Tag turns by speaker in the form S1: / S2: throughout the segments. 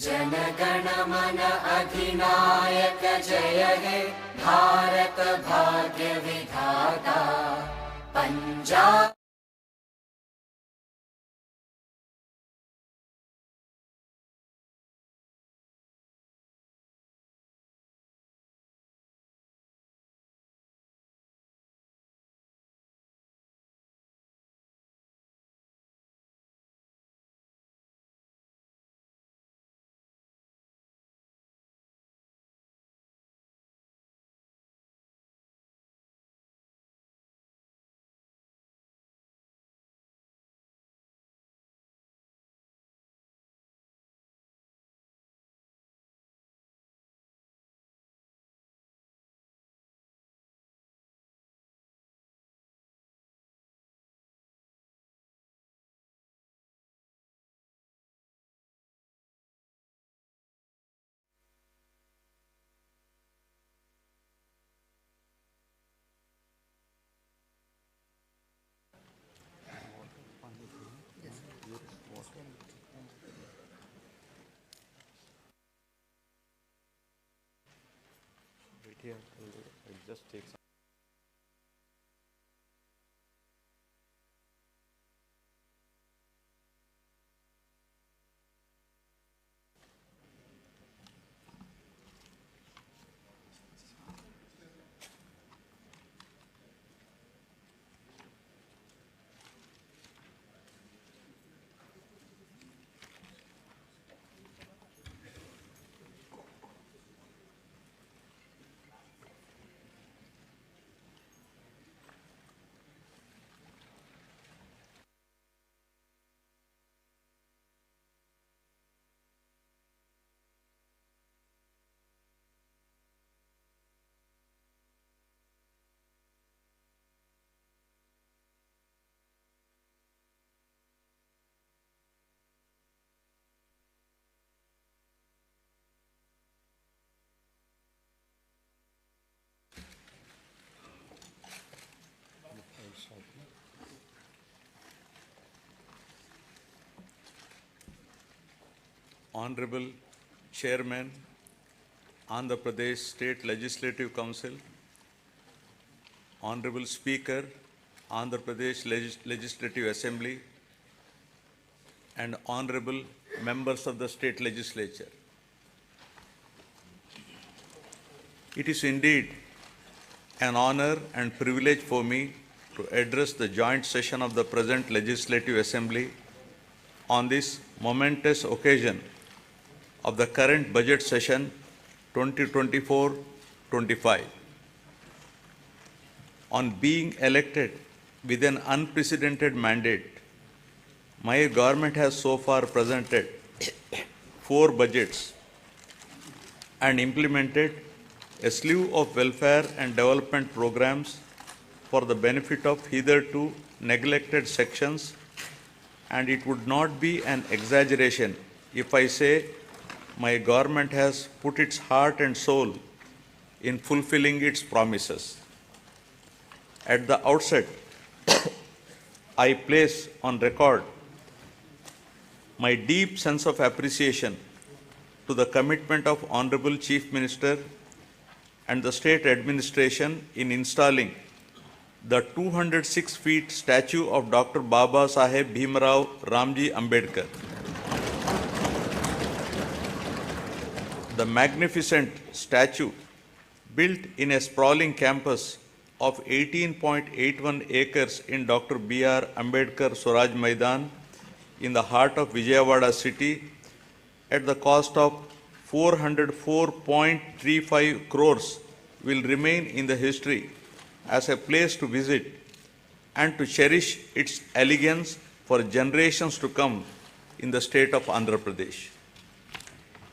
S1: जनगण मन अधिनायक जय हे भारत भाग्य विधाता Punjab.
S2: Honorable Chairman, Andhra Pradesh State Legislative Council, Honorable Speaker, Andhra Pradesh Legislative Assembly, and Honorable Members of the State Legislature. It is indeed an honor and privilege for me to address the joint session of the present Legislative Assembly on this momentous occasion of the current budget session 2024-25. On being elected with an unprecedented mandate, my government has so far presented 4 budgets and implemented a slew of welfare and development programs for the benefit of hitherto neglected sections, and it would not be an exaggeration if I say my government has put its heart and soul in fulfilling its promises. At the outset, I place on record my deep sense of appreciation to the commitment of Honorable Chief Minister and the state administration in installing the 206 feet statue of Dr. Baba Saheb Bhimrao Ramji Ambedkar. The magnificent statue, built in a sprawling campus of 18.81 acres in Dr. B.R. Ambedkar Swaraj Maidan in the heart of Vijayawada city, at the cost of 404.35 crores, will remain in the history as a place to visit and to cherish its elegance for generations to come in the state of Andhra Pradesh.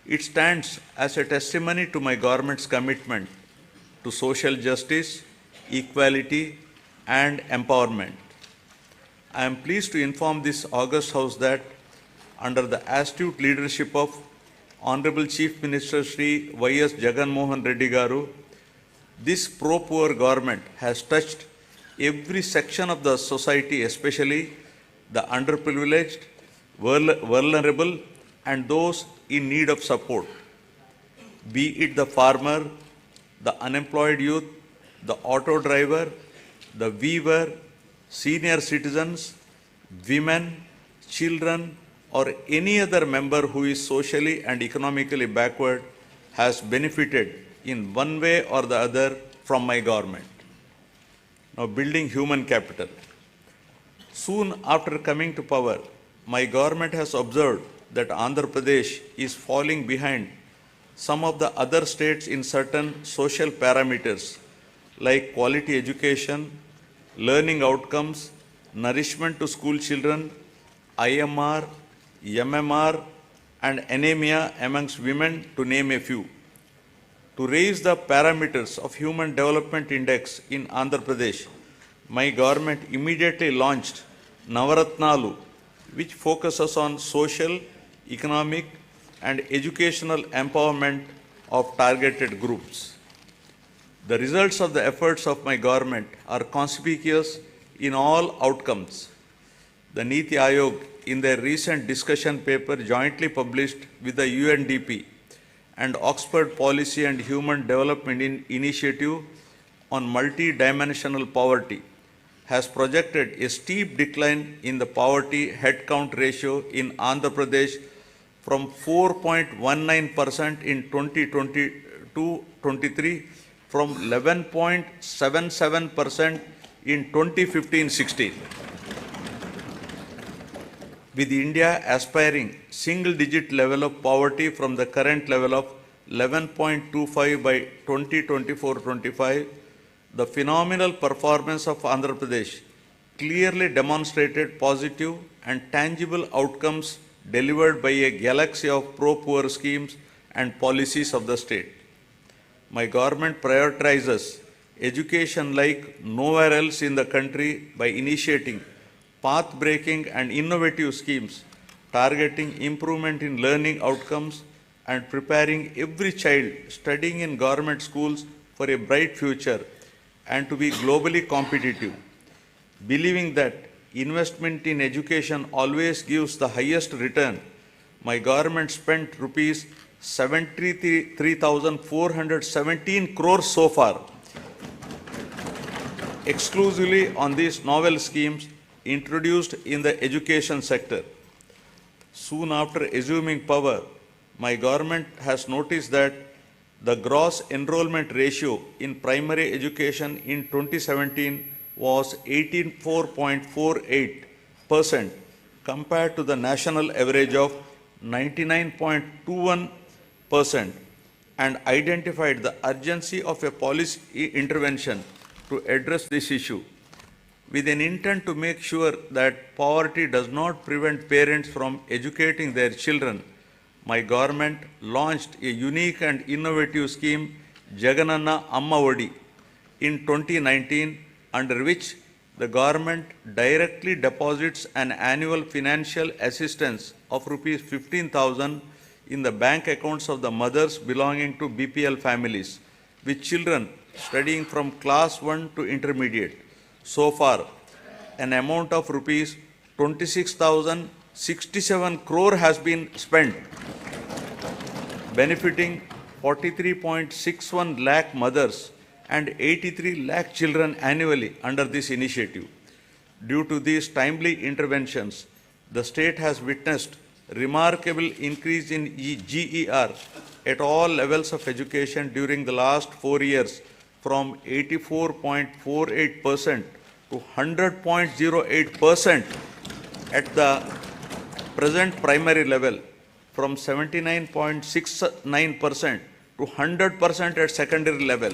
S2: It stands as a testimony to my government's commitment to social justice, equality, and empowerment. I am pleased to inform this august House that under the astute leadership of Honorable Chief Minister Shri Y.S. Jagan Mohan Reddy garu, this pro-poor government has touched every section of the society, especially the underprivileged, vulnerable, and those in need of support, be it the farmer, the unemployed youth, the auto driver, the weaver, senior citizens, women, children, or any other member who is socially and economically backward has benefited in one way or the other from my government. Now, building human capital. Soon after coming to power, my government has observed that Andhra Pradesh is falling behind some of the other states in certain social parameters like quality education, learning outcomes, nourishment to school children, IMR, MMR, and anemia amongst women, to name a few. To raise the parameters of Human Development Index in Andhra Pradesh, my government immediately launched Navaratnalu, which focuses on social, economic, and educational empowerment of targeted groups. The results of the efforts of my government are conspicuous in all outcomes. The Niti Aayog, in their recent discussion paper jointly published with the UNDP and Oxford Policy and Human Development Initiative on multi-dimensional poverty, has projected a steep decline in the poverty headcount ratio in Andhra Pradesh from 4.19% in 2022-23 from 11.77% in 2015-16. With India aspiring single-digit level of poverty from the current level of 11.25 by 2024-25, the phenomenal performance of Andhra Pradesh clearly demonstrated positive and tangible outcomes delivered by a galaxy of pro-poor schemes and policies of the state. My government prioritizes education like nowhere else in the country by initiating path-breaking and innovative schemes targeting improvement in learning outcomes and preparing every child studying in government schools for a bright future and to be globally competitive. Believing that investment in education always gives the highest return, my government spent rupees 73,417 crores so far exclusively on these novel schemes introduced in the education sector. Soon after assuming power, my government has noticed that the gross enrollment ratio in primary education in 2017 was 84.48% compared to the national average of 99.21% and identified the urgency of a policy intervention to address this issue. With an intent to make sure that poverty does not prevent parents from educating their children, my government launched a unique and innovative scheme, Jagan Amma Odi, in 2019, under which the government directly deposits an annual financial assistance of rupees 15,000 in the bank accounts of the mothers belonging to BPL families, with children studying from class 1 to intermediate. So far, an amount of rupees 26,067 crore has been spent, benefiting 43.61 lakh mothers and 83 lakh children annually under this initiative. Due to these timely interventions, the state has witnessed remarkable increase in GER at all levels of education during the last 4 years, from 84.48% to 100.08% at the present primary level, from 79.69% to 100% at secondary level,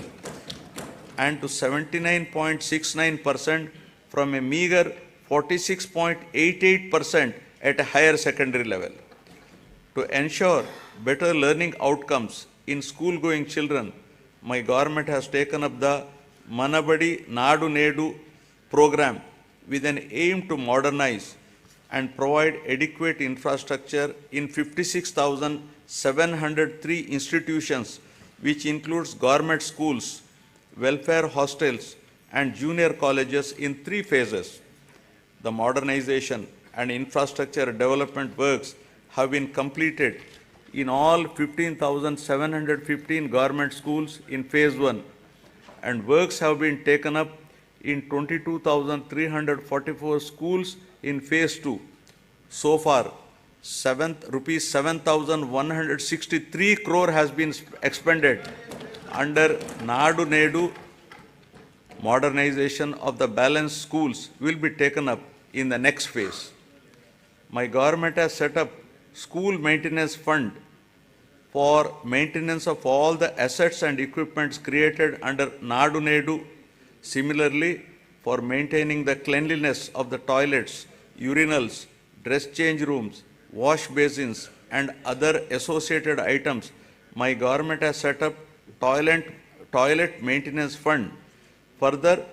S2: and to 79.69% from a meager 46.88% at a higher secondary level. To ensure better learning outcomes in school-going children, my government has taken up the Manabadi Nadu Nedu program with an aim to modernize and provide adequate infrastructure in 56,703 institutions, which includes government schools, welfare hostels, and junior colleges in 3 phases. The modernization and infrastructure development works have been completed in all 15,715 government schools in phase 1, and works have been taken up in 22,344 schools in phase 2. So far, rupees 7,163 crore has been expended under Nadu Nedu. Modernization of the balanced schools will be taken up in the next phase. My government has set up school maintenance fund for maintenance of all the assets and equipments created under Nadu Nedu. Similarly, for maintaining the cleanliness of the toilets, urinals, dress change rooms, wash basins and other associated items, my government has set up toilet maintenance fund. Further,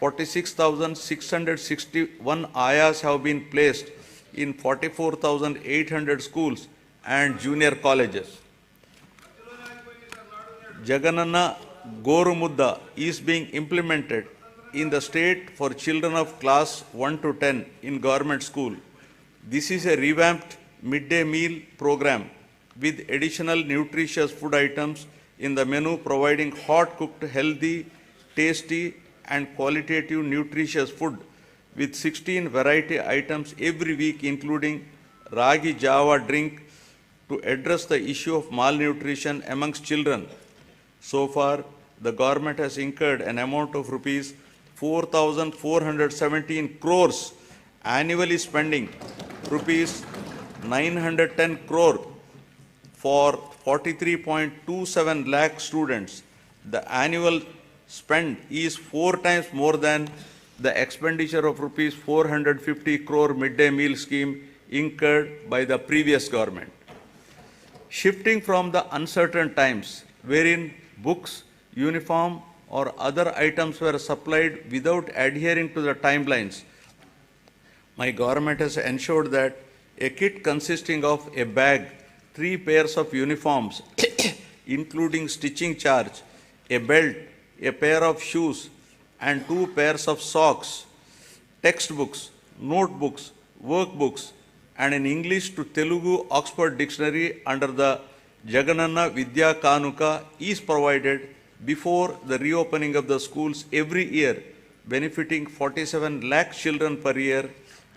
S2: 46,661 ayas have been placed in 44,800 schools and junior colleges. Jaganana Gorumudda is being implemented in the state for children of class 1 to 10 in government school. This is a revamped midday meal program with additional nutritious food items in the menu, providing hot cooked, healthy, tasty and qualitative nutritious food with 16 variety items every week, including Ragi Java drink to address the issue of malnutrition amongst children. So far, the government has incurred an amount of rupees 4,417 crores, annually spending rupees 910 crore for 43.27 lakh students. The annual spend is 4 times more than the expenditure of rupees 450 crore midday meal scheme incurred by the previous government. Shifting from the uncertain times wherein books, uniform or other items were supplied without adhering to the timelines, my government has ensured that a kit consisting of a bag, 3 pairs of uniforms, including stitching charge, a belt, a pair of shoes, and 2 pairs of socks, textbooks, notebooks, workbooks, and an English to Telugu Oxford Dictionary under the Jagananna Vidya Kanuka is provided before the reopening of the schools every year, benefiting 47 lakh children per year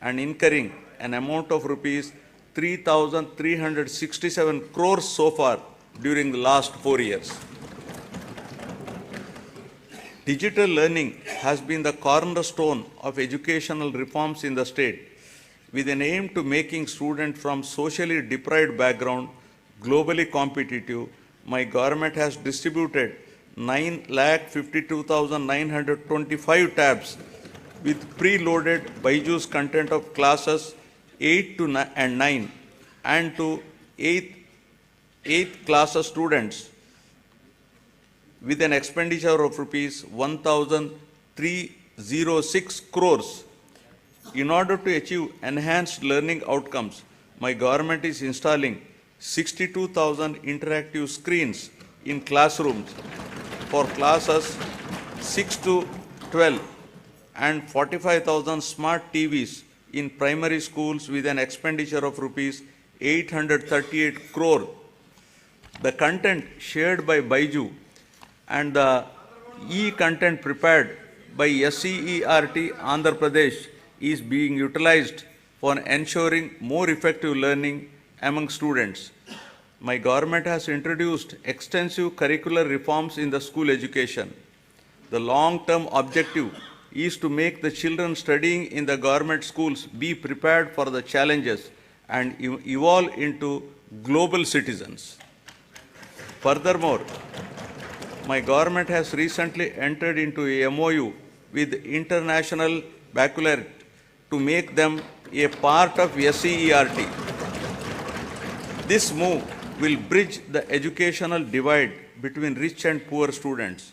S2: and incurring an amount of rupees 3,367 crores so far during the last 4 years. Digital learning has been the cornerstone of educational reforms in the state, with an aim to making students from socially deprived background globally competitive. My government has distributed 9,52,925 tabs with preloaded Byju's content of classes 8 to 9 and to 8th class students, with an expenditure of rupees 1,306 crores. In order to achieve enhanced learning outcomes, my government is installing 62,000 interactive screens in classrooms for classes 6 to 12 and 45,000 smart TVs in primary schools with an expenditure of rupees 838 crore. The content shared by Byju and the e-content prepared by SCERT Andhra Pradesh is being utilized for ensuring more effective learning among students. My government has introduced extensive curricular reforms in the school education. The long-term objective is to make the children studying in the government schools be prepared for the challenges and evolve into global citizens. Furthermore, my government has recently entered into a MOU with International Baccalaureate to make them a part of SCERT. This move will bridge the educational divide between rich and poor students,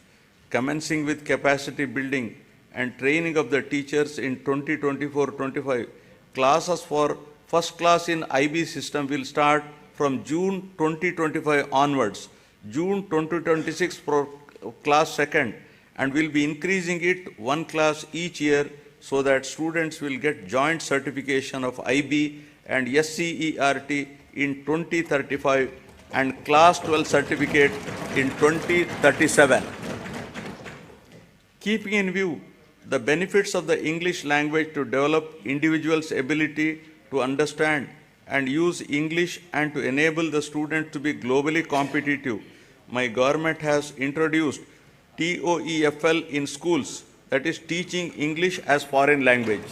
S2: commencing with capacity building and training of the teachers in 2024-25. Classes for first class in IB system will start from June 2025 onwards, June 2026 for class second, and will be increasing it 1 class each year so that students will get joint certification of IB and SCERT in 2035 and Class 12 certificate in 2037. Keeping in view the benefits of the English language to develop individuals' ability to understand and use English and to enable the student to be globally competitive, my government has introduced TOEFL in schools, that is teaching English as foreign language.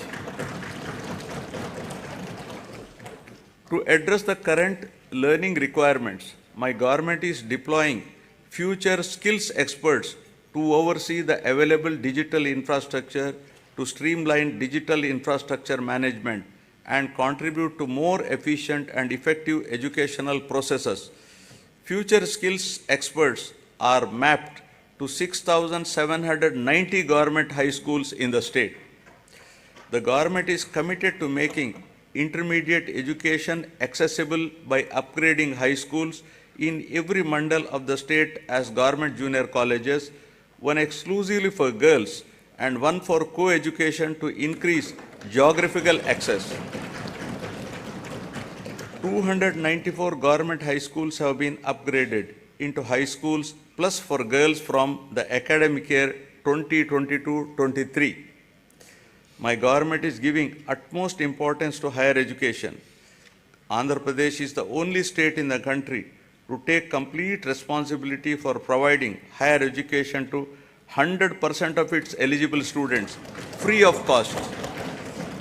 S2: To address the current learning requirements, my government is deploying future skills experts to oversee the available digital infrastructure, to streamline digital infrastructure management and contribute to more efficient and effective educational processes. Future skills experts are mapped to 6,790 government high schools in the state. The government is committed to making intermediate education accessible by upgrading high schools in every mandal of the state as government junior colleges, one exclusively for girls and one for co-education to increase geographical access. 294 government high schools have been upgraded into high schools plus for girls from the academic year 2022-23. My government is giving utmost importance to higher education. Andhra Pradesh is the only state in the country to take complete responsibility for providing higher education to 100% of its eligible students, free of cost,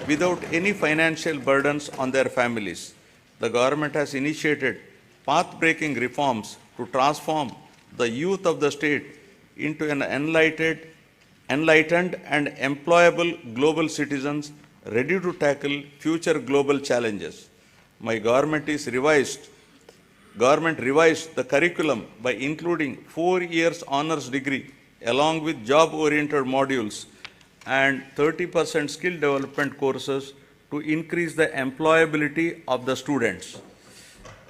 S2: without any financial burdens on their families. The government has initiated path-breaking reforms to transform the youth of the state into an enlightened and employable global citizens ready to tackle future global challenges. My government revised the curriculum by including 4 years honors degree along with job-oriented modules and 30% skill development courses to increase the employability of the students.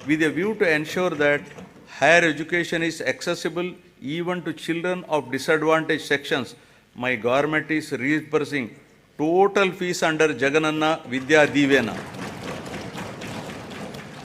S2: With a view to ensure that higher education is accessible even to children of disadvantaged sections, my government is reimbursing total fees under Jagan Vidya Divena.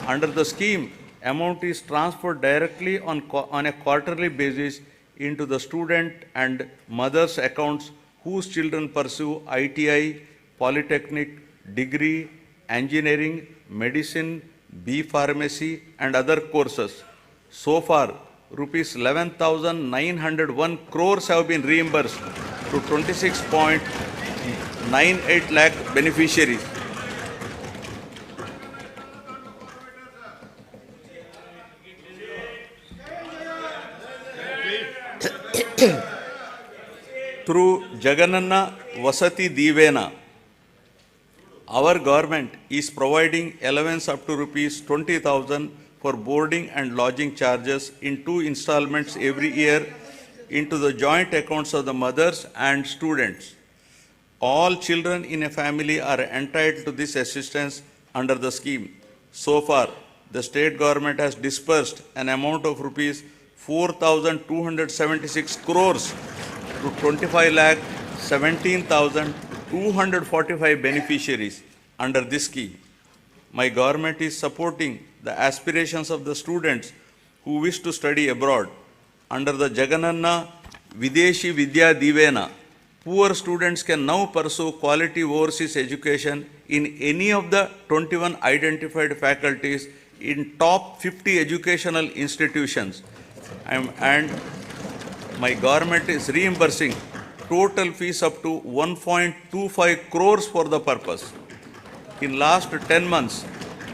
S2: Under the scheme, amount is transferred directly on a quarterly basis into the student and mother's accounts whose children pursue ITI, polytechnic, degree, engineering, medicine, B pharmacy and other courses. So far, rupees 11,901 crores have been reimbursed to 26.98 lakh beneficiaries. Through Jagananna Vasati Divena, our government is providing allowance up to rupees 20,000 for boarding and lodging charges in 2 installments every year into the joint accounts of the mothers and students. All children in a family are entitled to this assistance under the scheme. So far, the state government has disbursed an amount of rupees 4,276 crores to 25,17,245 beneficiaries under this scheme. My government is supporting the aspirations of the students who wish to study abroad. Under the Jagananna Videshi Vidya Divena, poor students can now pursue quality overseas education in any of the 21 identified faculties in top 50 educational institutions. And my government is reimbursing total fees up to 1.25 crores for the purpose. In last 10 months,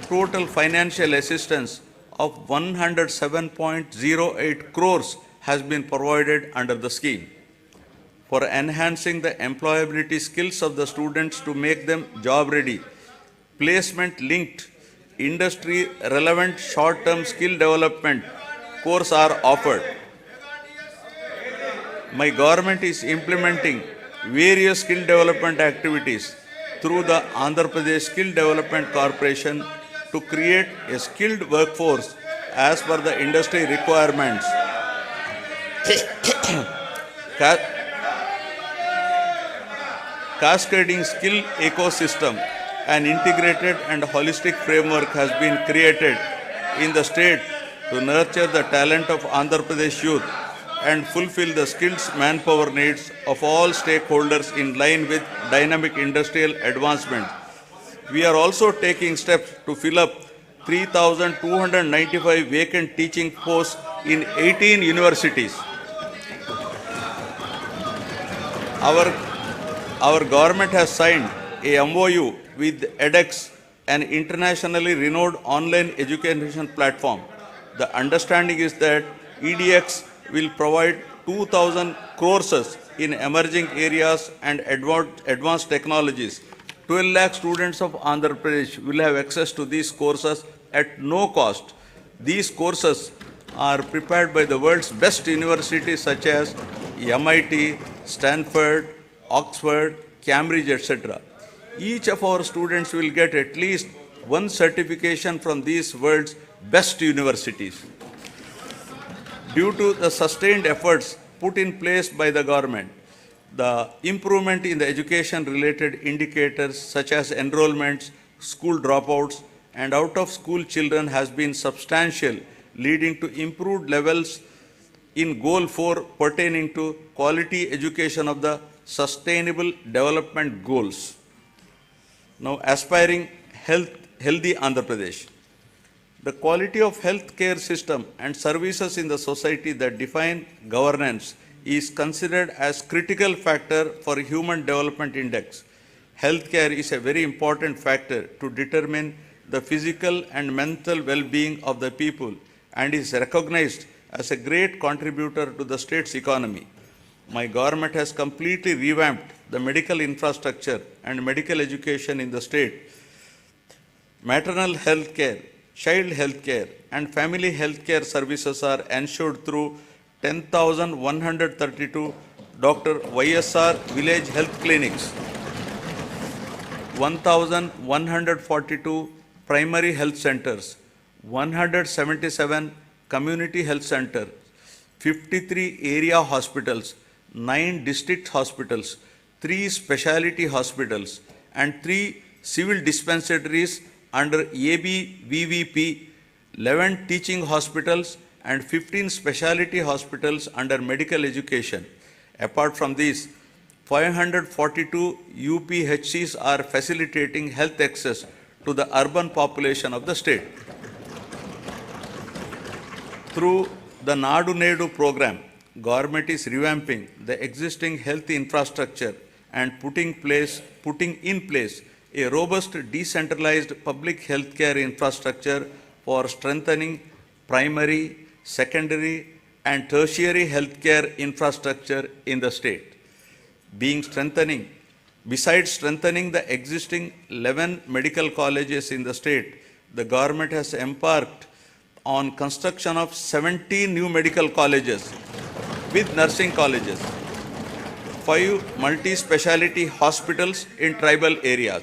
S2: total financial assistance of 107.08 crores has been provided under the scheme. For enhancing the employability skills of the students to make them job ready, placement-linked, industry-relevant short-term skill development courses are offered. My government is implementing various skill development activities through the Andhra Pradesh Skill Development Corporation to create a skilled workforce as per the industry requirements. Cascading skill ecosystem, an integrated and holistic framework has been created in the state to nurture the talent of Andhra Pradesh youth and fulfill the skills manpower needs of all stakeholders in line with dynamic industrial advancement. We are also taking steps to fill up 3,295 vacant teaching posts in 18 universities. Our government has signed a MOU with edX, an internationally renowned online education platform. The understanding is that EDX will provide 2,000 courses in emerging areas and advanced technologies. 12 lakh students of Andhra Pradesh will have access to these courses at no cost. These courses are prepared by the world's best universities such as MIT, Stanford, Oxford, Cambridge, etc. Each of our students will get at least one certification from these world's best universities. Due to the sustained efforts put in place by the government, the improvement in the education-related indicators such as enrollments, school dropouts, and out-of-school children has been substantial, leading to improved levels in Goal 4 pertaining to quality education of the Sustainable Development Goals. Now, aspiring healthy Andhra Pradesh. The quality of healthcare system and services in the society that define governance is considered as critical factor for Human Development Index. Healthcare is a very important factor to determine the physical and mental well-being of the people and is recognized as a great contributor to the state's economy. My government has completely revamped the medical infrastructure and medical education in the state. Maternal health care, child health care, and family health care services are ensured through 10,132 Dr. YSR village health clinics, 1,142 primary health centers, 177 community health centers, 53 area hospitals, 9 district hospitals, 3 specialty hospitals, and 3 civil dispensaries under ABVVP, 11 teaching hospitals, and 15 specialty hospitals under medical education. Apart from these, 542 UPHCs are facilitating health access to the urban population of the state. Through the Nadu Nedu program, government is revamping the existing health infrastructure and putting in place a robust decentralized public healthcare infrastructure for strengthening primary, secondary, and tertiary healthcare infrastructure in the state. Besides strengthening the existing 11 medical colleges in the state, the government has embarked on construction of 17 new medical colleges with nursing colleges, 5 multi-speciality hospitals in tribal areas.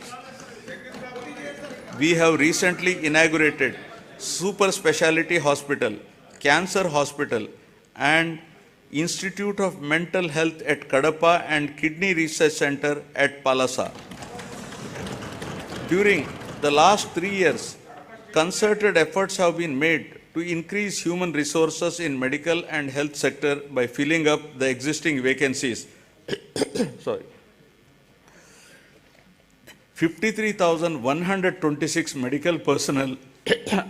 S2: We have recently inaugurated super speciality hospital, cancer hospital, and Institute of Mental Health at Kadapa and Kidney Research Center at Palasa. During the last 3 years, concerted efforts have been made to increase human resources in medical and health sector by filling up the existing vacancies. 53,126 medical personnel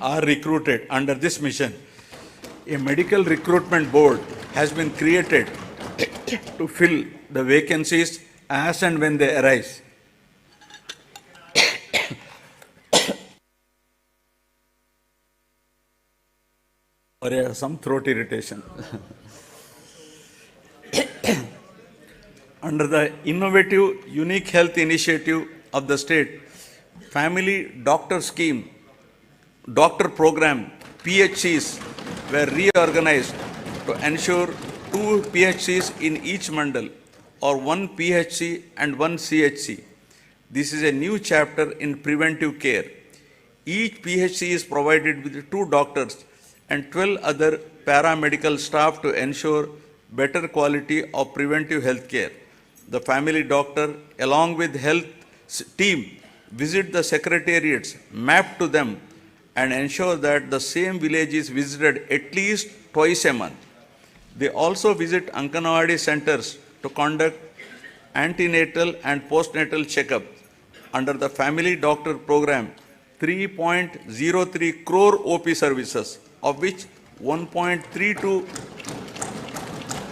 S2: are recruited under this mission. A medical recruitment board has been created to fill the vacancies as and when they arise. Or some throat irritation. Under the innovative, unique health initiative of the state, Family Doctor Scheme, Doctor Program, PHCs were reorganized to ensure 2 PHCs in each mandal or 1 PHC and 1 CHC. This is a new chapter in preventive care. Each PHC is provided with 2 doctors and 12 other paramedical staff to ensure better quality of preventive health care. The family doctor, along with health team, visit the secretariats mapped to them and ensure that the same village is visited at least twice a month. They also visit Anganwadi centers to conduct antenatal and postnatal checkup. Under the family doctor program, 3.03 crore OP services, of which 1.32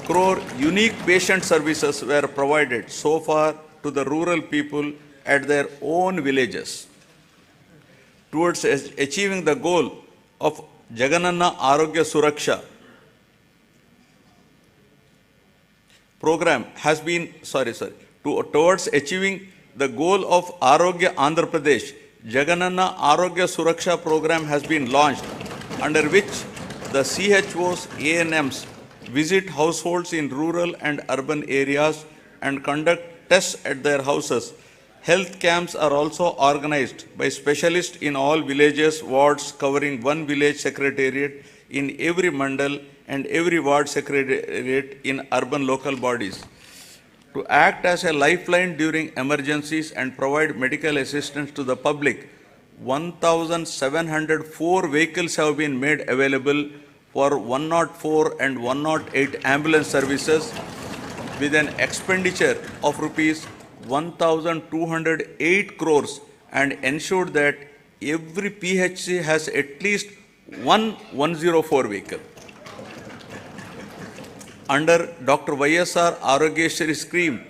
S2: crore unique patient services were provided so far to the rural people at their own villages. Towards achieving the goal of Jagananna Arogya Suraksha program has been, towards achieving the goal of Arogya Andhra Pradesh, Jagananna Arogya Suraksha program has been launched, under which the CHOs, ANMs visit households in rural and urban areas and conduct tests at their houses. Health camps are also organized by specialists in all villages, wards, covering one village secretariat in every mandal and every ward secretariat in urban local bodies. To act as a lifeline during emergencies and provide medical assistance to the public, 1,704 vehicles have been made available for 104 and 108 ambulance services with an expenditure of rupees 1,208 crores and ensured that every PHC has at least one 104 vehicle. Under Dr. YSR Arogyeshri scheme,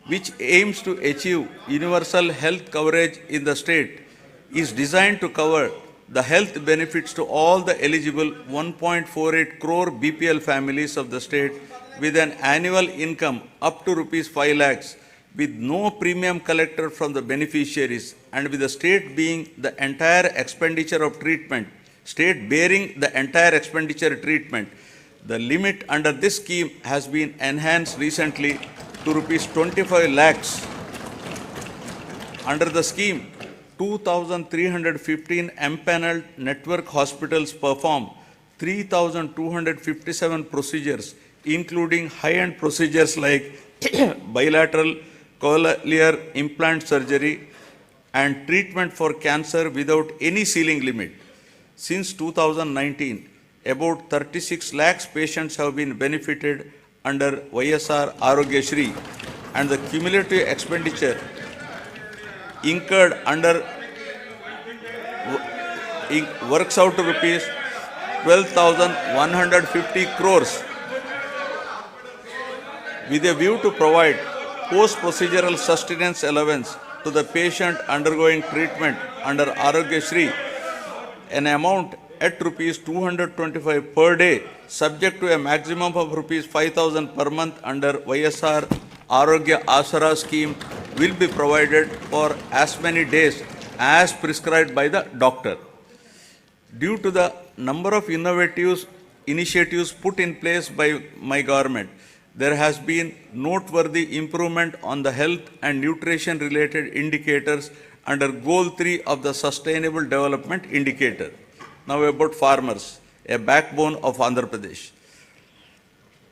S2: which aims to achieve universal health coverage in the state, is designed to cover the health benefits to all the eligible 1.48 crore BPL families of the state with an annual income up to rupees 5 lakhs, with no premium collected from the beneficiaries, and with the state being the entire expenditure of treatment, state bearing the entire expenditure treatment. The limit under this scheme has been enhanced recently to rupees 25 lakhs. Under the scheme, 2,315 empaneled network hospitals perform 3,257 procedures, including high-end procedures like bilateral cochlear implant surgery and treatment for cancer without any ceiling limit. Since 2019, about 36 lakhs patients have been benefited under YSR Arogyeshri, and the cumulative expenditure incurred under works out to rupees 12,150 crores, with a view to provide post-procedural sustenance allowance to the patient undergoing treatment under Arogyeshri, an amount at rupees 225 per day, subject to a maximum of rupees 5,000 per month under YSR Arogya Asara scheme, will be provided for as many days as prescribed by the doctor. Due to the number of innovative initiatives put in place by my government, there has been noteworthy improvement on the health and nutrition related indicators under Goal 3 of the Sustainable Development Indicator. Now about farmers, a backbone of Andhra Pradesh.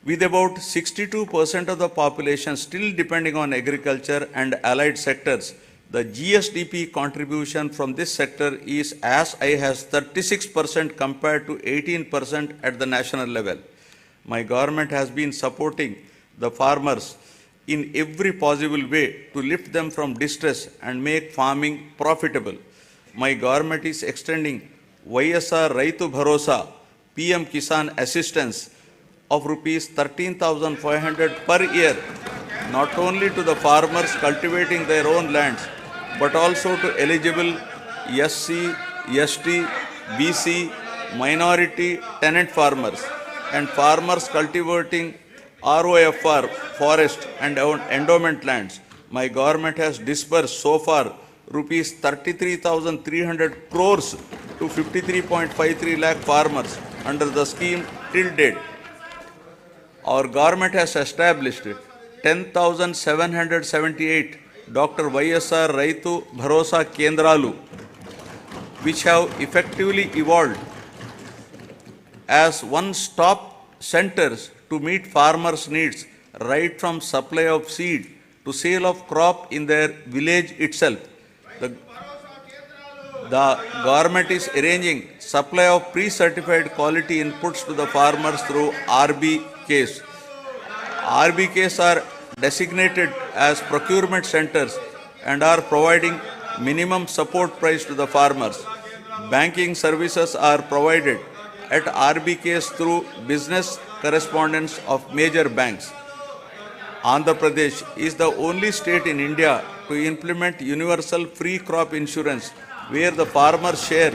S2: With about 62% of the population still depending on agriculture and allied sectors, the GSDP contribution from this sector is as high as 36% compared to 18% at the national level. My government has been supporting the farmers in every possible way to lift them from distress and make farming profitable. My government is extending YSR Raitu Bharosa PM Kisan assistance of rupees 13,500 per year, not only to the farmers cultivating their own lands, but also to eligible SC, ST, BC, minority tenant farmers and farmers cultivating ROFR, forest and endowment lands. My government has disbursed so far rupees 33,300 crores to 53.53 lakh farmers under the scheme till date. Our government has established 10,778 Dr. YSR Raitu Bharosa Kendralu, which have effectively evolved as one-stop centers to meet farmers' needs, right from supply of seed to sale of crop in their village itself. The government is arranging supply of pre-certified quality inputs to the farmers through RBKs. RBKs are designated as procurement centers and are providing minimum support price to the farmers. Banking services are provided at RBKs through business correspondents of major banks. Andhra Pradesh is the only state in India to implement universal free crop insurance, where the farmer's share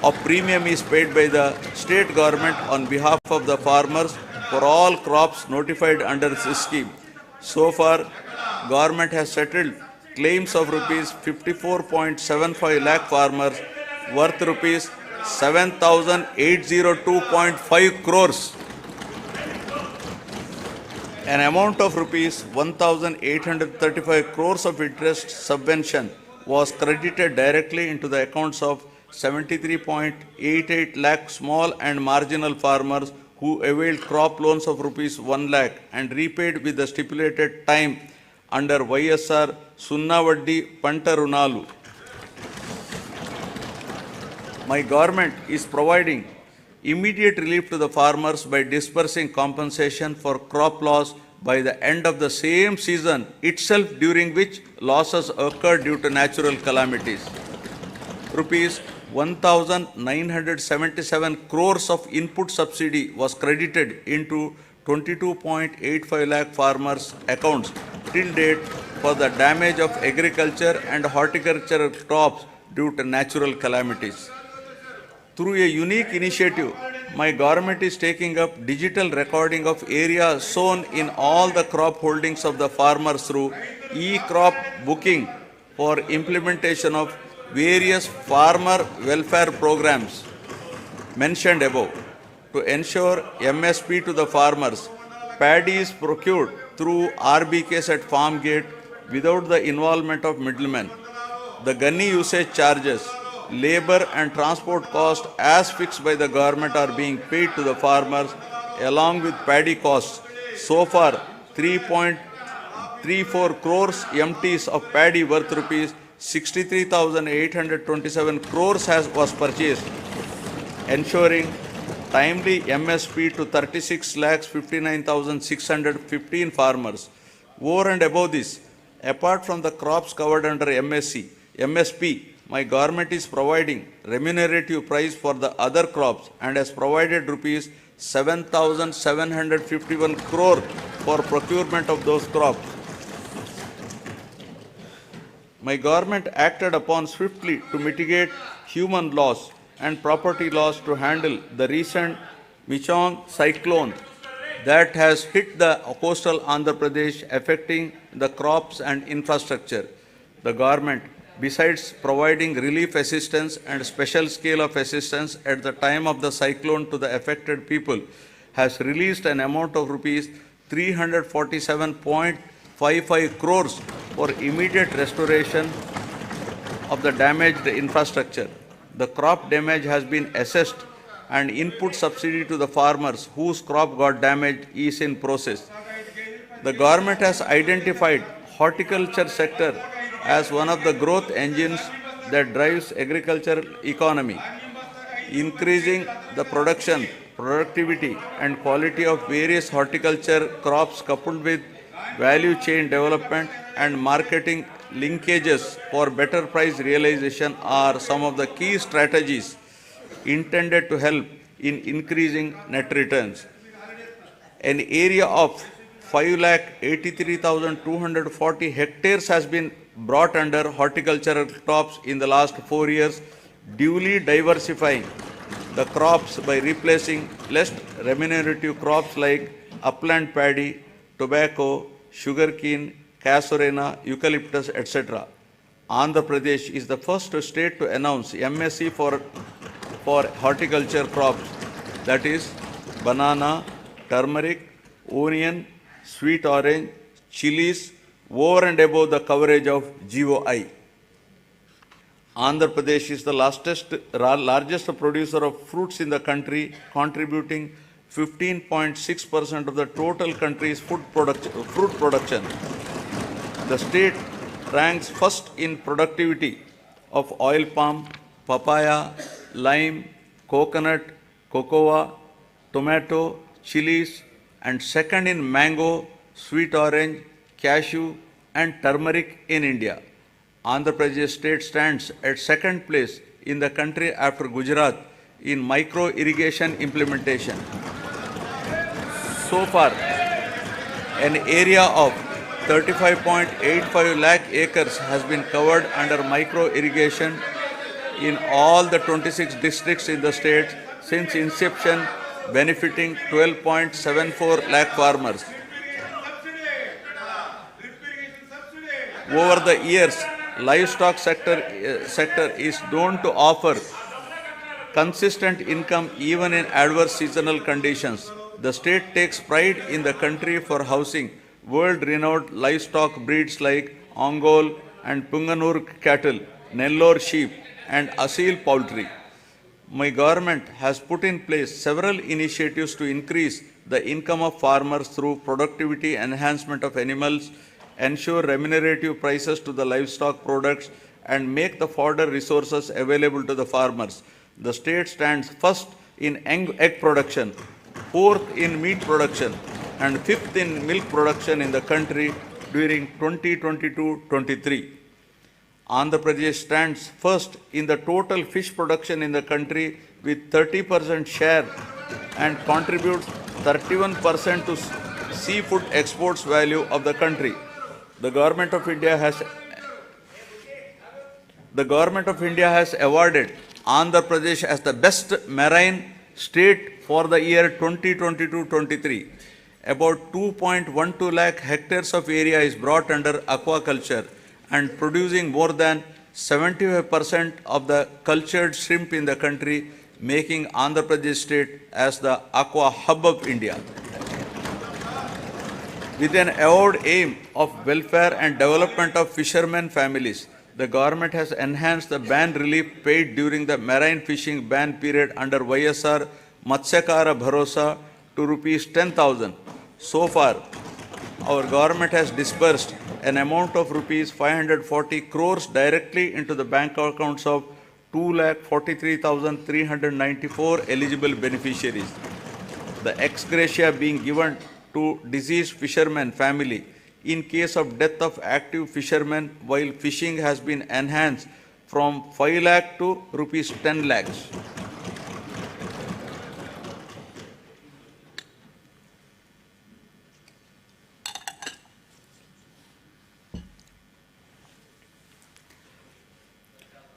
S2: of premium is paid by the state government on behalf of the farmers for all crops notified under this scheme. So far, government has settled claims of rupees 54.75 lakh farmers worth rupees 7,802.5 crores. An amount of rupees 1,835 crores of interest subvention was credited directly into the accounts of 73.88 lakh small and marginal farmers who availed crop loans of rupees 1 lakh and repaid with the stipulated time under YSR Sunnavaddi Panta Runalu. My government is providing immediate relief to the farmers by disbursing compensation for crop loss by the end of the same season itself, during which losses occurred due to natural calamities. Rupees 1,977 crores of input subsidy was credited into 22.85 lakh farmers' accounts till date for the damage of agriculture and horticultural crops due to natural calamities. Through a unique initiative, my government is taking up digital recording of area sown in all the crop holdings of the farmers through e-crop booking for implementation of various farmer welfare programs mentioned above. To ensure MSP to the farmers, paddy is procured through RBKs at farm gate without the involvement of middlemen. The gunny usage charges, labor and transport costs as fixed by the government are being paid to the farmers along with paddy costs. So far, 3.34 crores MTs of paddy worth rupees 63,827 crores was purchased, ensuring timely MSP to 36,59,615 farmers. Over and above this, apart from the crops covered under MSP, my government is providing remunerative price for the other crops and has provided rupees 7,751 crore for procurement of those crops. My government acted upon swiftly to mitigate human loss and property loss to handle the recent Michong cyclone that has hit the coastal Andhra Pradesh, affecting the crops and infrastructure. The government, besides providing relief assistance and special scale of assistance at the time of the cyclone to the affected people, has released an amount of rupees 347.55 crores for immediate restoration of the damaged infrastructure. The crop damage has been assessed and input subsidy to the farmers whose crop got damaged is in process. The government has identified horticulture sector as one of the growth engines that drives agricultural economy, increasing the production, productivity and quality of various horticulture crops coupled with value chain development and marketing linkages for better price realization are some of the key strategies intended to help in increasing net returns. An area of 5,83,240 hectares has been brought under horticultural crops in the last 4 years, duly diversifying the crops by replacing less remunerative crops like upland paddy, tobacco, sugarcane, casorena, eucalyptus, etc. Andhra Pradesh is the first state to announce MSc for horticulture crops, that is banana, turmeric, onion, sweet orange, chilies, over and above the coverage of GOI. Andhra Pradesh is the largest producer of fruits in the country, contributing 15.6% of the total country's fruit production. The state ranks first in productivity of oil palm, papaya, lime, coconut, cocoa, tomato, chilies, and second in mango, sweet orange, cashew, and turmeric in India. Andhra Pradesh state stands at second place in the country after Gujarat in micro irrigation implementation. So far, an area of 35.85 lakh acres has been covered under micro irrigation in all the 26 districts in the state since inception, benefiting 12.74 lakh farmers. Over the years, livestock sector is known to offer consistent income even in adverse seasonal conditions. The state takes pride in the country for housing world-renowned livestock breeds like Ongole and Punganur cattle, Nellore sheep, and Asil poultry. My government has put in place several initiatives to increase the income of farmers through productivity enhancement of animals, ensure remunerative prices to the livestock products, and make the fodder resources available to the farmers. The state stands first in egg production, fourth in meat production, and fifth in milk production in the country during 2022-23. Andhra Pradesh stands first in the total fish production in the country with 30% share and contributes 31% to seafood exports value of the country. The Government of India has awarded Andhra Pradesh as the best marine state for the year 2022-23. About 2.12 lakh hectares of area is brought under aquaculture and producing more than 75% of the cultured shrimp in the country, making Andhra Pradesh state as the aqua hub of India. With an avowed aim of welfare and development of fishermen families, the government has enhanced the ban relief paid during the marine fishing ban period under YSR Matsyakara Bharosa to rupees 10,000. So far, our government has disbursed an amount of rupees 540 crores directly into the bank accounts of 2,43,394 eligible beneficiaries. The ex gratia being given to deceased fishermen family in case of death of active fishermen while fishing has been enhanced from 5 lakh to rupees 10 lakhs.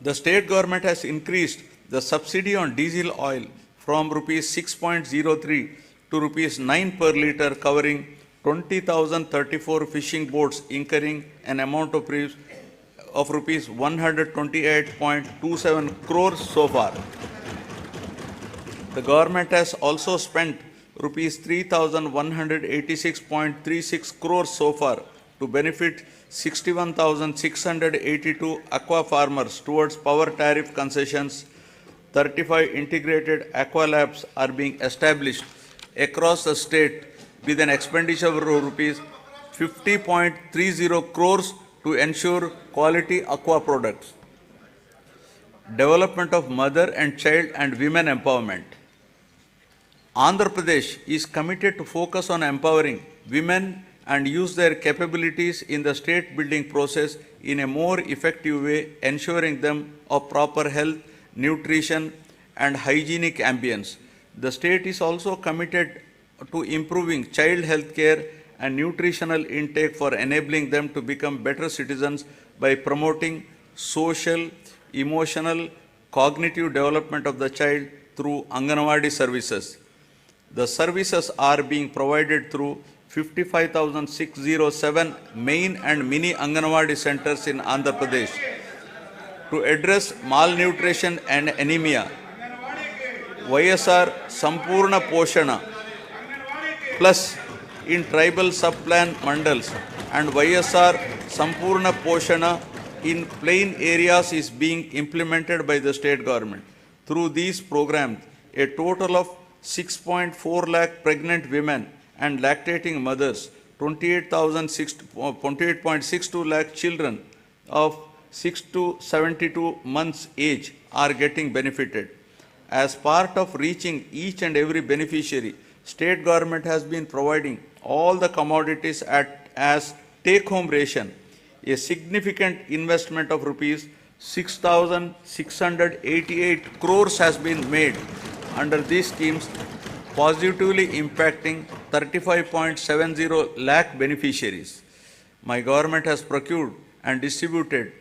S2: The state government has increased the subsidy on diesel oil from rupees 6.03 to rupees 9 per litre, covering 20,034 fishing boats incurring an amount of rupees 128.27 crores so far. The government has also spent rupees 3,186.36 crores so far to benefit 61,682 aqua farmers towards power tariff concessions. 35 integrated aqua labs are being established across the state with an expenditure of rupees 50.30 crores to ensure quality aqua products. Development of mother and child and women empowerment. Andhra Pradesh is committed to focus on empowering women and use their capabilities in the state building process in a more effective way, ensuring them of proper health, nutrition, and hygienic ambience. The state is also committed to improving child health care and nutritional intake for enabling them to become better citizens by promoting social, emotional, cognitive development of the child through Anganwadi services. The services are being provided through 55,607 main and mini Anganwadi centers in Andhra Pradesh. To address malnutrition and anemia, YSR Sampurna Poshana Plus in tribal sub-plan mandals and YSR Sampurna Poshana in plain areas is being implemented by the state government. Through these programs, a total of 6.4 lakh pregnant women and lactating mothers, 28.62 lakh children of 6 to 72 months age are getting benefited. As part of reaching each and every beneficiary, state government has been providing all the commodities as take-home ration. A significant investment of rupees 6,688 crores has been made under these schemes, positively impacting 35.70 lakh beneficiaries. My government has procured and distributed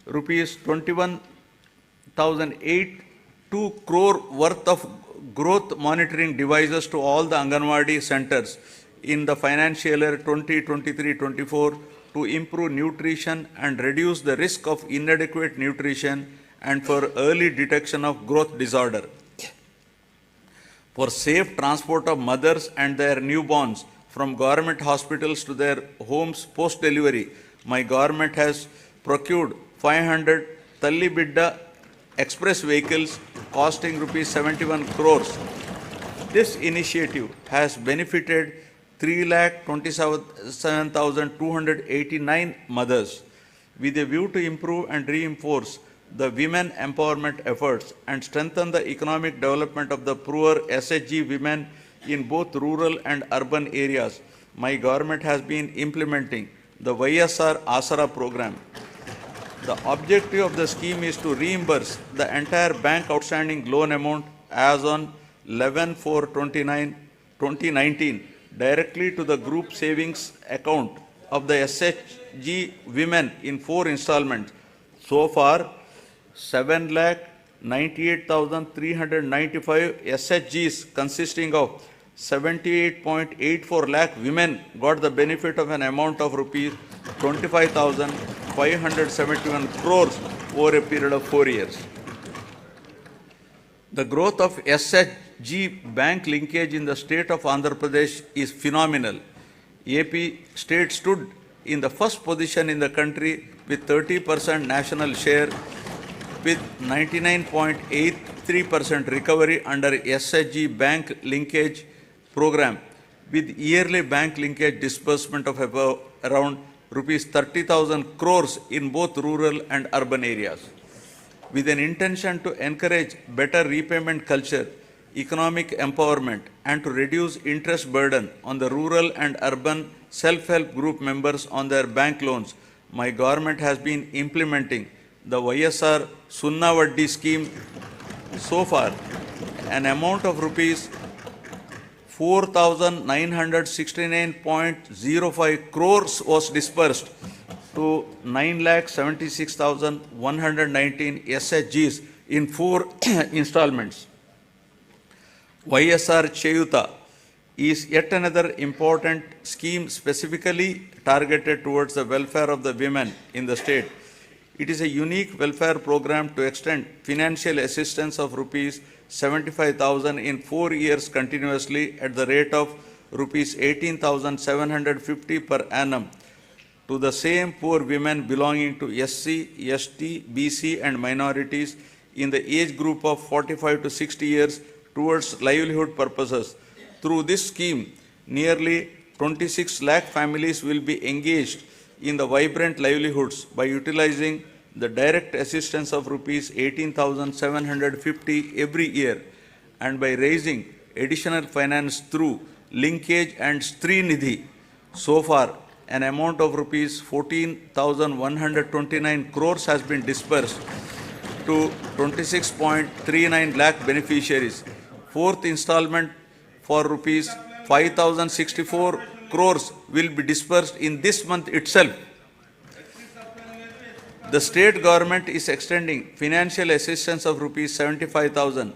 S2: rupees 21,082 crore worth of growth monitoring devices to all the Anganwadi centers in the financial year 2023-24 to improve nutrition and reduce the risk of inadequate nutrition and for early detection of growth disorder. For safe transport of mothers and their newborns from government hospitals to their homes post-delivery, my government has procured 500 Talli Bidda express vehicles costing rupees 71 crores. This initiative has benefited 3,27,289 mothers. With a view to improve and reinforce the women empowerment efforts and strengthen the economic development of the poor SHG women in both rural and urban areas, my government has been implementing the YSR Asara program. The objective of the scheme is to reimburse the entire bank outstanding loan amount as on 11/4/2019 directly to the group savings account of the SHG women in 4 installments. So far, 7,98,395 SHGs consisting of 78.84 lakh women got the benefit of an amount of rupees 25,571 crores over a period of 4 years. The growth of SHG bank linkage in the state of Andhra Pradesh is phenomenal. AP state stood in the first position in the country with 30% national share with 99.83% recovery under SHG bank linkage program with yearly bank linkage disbursement of about around rupees 30,000 crores in both rural and urban areas. With an intention to encourage better repayment culture, economic empowerment, and to reduce interest burden on the rural and urban self-help group members on their bank loans, my government has been implementing the YSR Sunna Vaddi scheme. So far, an amount of rupees 4,969.05 crores was dispersed to 9,76,119 SHGs in 4 installments. YSR Chayuta is yet another important scheme specifically targeted towards the welfare of the women in the state. It is a unique welfare program to extend financial assistance of rupees 75,000 in 4 years continuously at the rate of rupees 18,750 per annum to the same poor women belonging to SC, ST, BC and minorities in the age group of 45 to 60 years towards livelihood purposes. Through this scheme, nearly 26 lakh families will be engaged in the vibrant livelihoods by utilizing the direct assistance of rupees 18,750 every year and by raising additional finance through linkage and Stri Nidhi. So far, an amount of rupees 14,129 crores has been dispersed to 26.39 lakh beneficiaries. 4th installment for rupees 5,064 crores will be dispersed in this month itself. The state government is extending financial assistance of rupees 75,000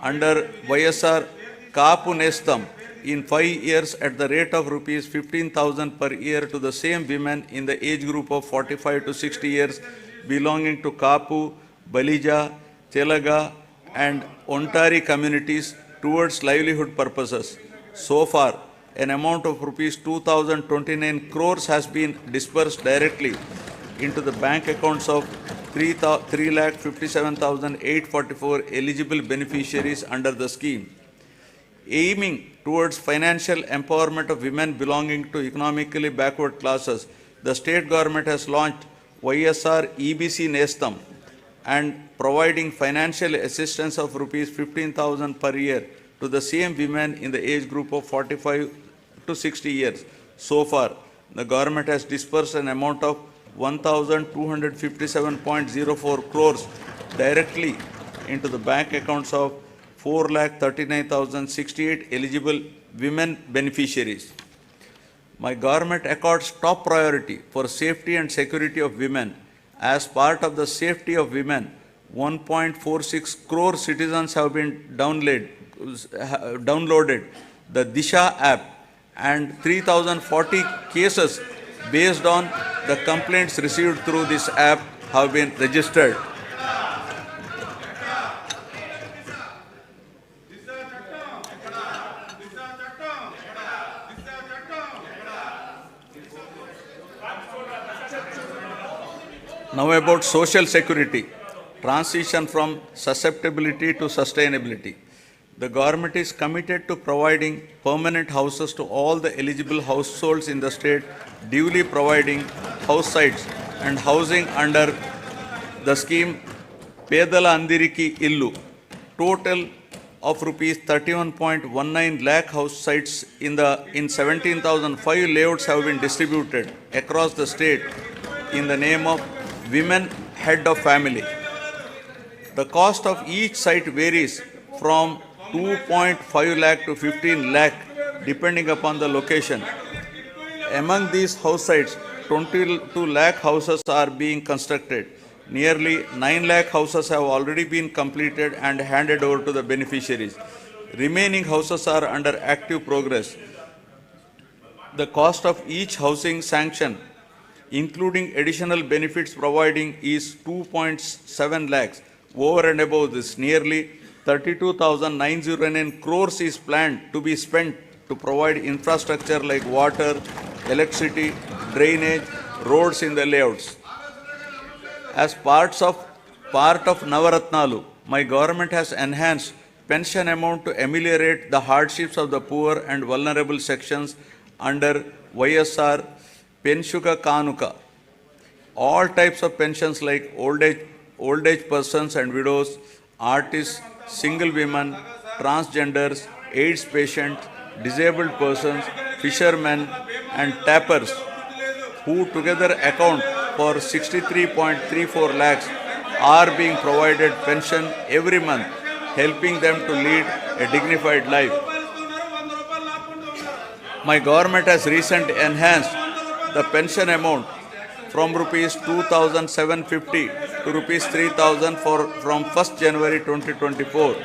S2: under YSR Kaapu Nestam in 5 years at the rate of rupees 15,000 per year to the same women in the age group of 45 to 60 years belonging to Kaapu, Balija, Telaga and Ontari communities towards livelihood purposes. So far, an amount of rupees 2,029 crores has been dispersed directly into the bank accounts of 3,57,844 eligible beneficiaries under the scheme. Aiming towards financial empowerment of women belonging to economically backward classes, the state government has launched YSR EBC Nestam and providing financial assistance of rupees 15,000 per year to the same women in the age group of 45 to 60 years. So far, the government has disbursed an amount of 1,257.04 crores directly into the bank accounts of 4,39,068 eligible women beneficiaries. My government accords top priority for safety and security of women. As part of the safety of women, 1.46 crore citizens have been downloaded the Disha app, and 3,040 cases based on the complaints received through this app have been registered. Now about social security, transition from susceptibility to sustainability. The government is committed to providing permanent houses to all the eligible households in the state, duly providing house sites and housing under the scheme Pedala Andiriki Illu. Total of rupees 31.19 lakh house sites in 17,005 layouts have been distributed across the state in the name of women head of family. The cost of each site varies from 2.5 lakh to 15 lakh depending upon the location. Among these house sites, 22 lakh houses are being constructed. Nearly 9 lakh houses have already been completed and handed over to the beneficiaries. Remaining houses are under active progress. The cost of each housing sanction, including additional benefits providing, is 2.7 lakhs. Over and above this, nearly 32,909 crores is planned to be spent to provide infrastructure like water, electricity, drainage, roads in the layouts. As part of Navaratnalu, my government has enhanced pension amount to ameliorate the hardships of the poor and vulnerable sections under YSR Penshuka Kanuka. All types of pensions like old age persons and widows, artists, single women, transgenders, AIDS patients, disabled persons, fishermen and tappers, who together account for 63.34 lakhs, are being provided pension every month, helping them to lead a dignified life. My government has recently enhanced the pension amount from rupees 2,750 to rupees 3,000 from 1st January 2024.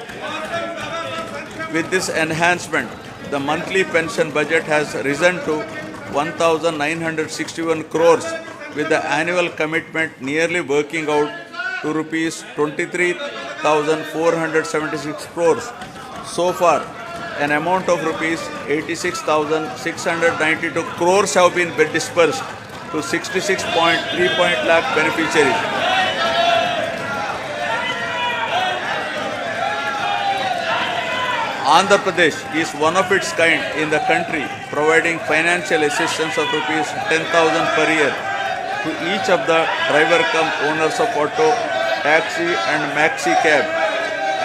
S2: With this enhancement, the monthly pension budget has risen to 1,961 crores, with the annual commitment nearly working out to rupees 23,476 crores. So far, an amount of rupees 86,692 crores have been dispersed to 66.3 lakh beneficiaries. Andhra Pradesh is one of its kind in the country, providing financial assistance of rupees 10,000 per year to each of the driver cum owners of auto, taxi and maxi cab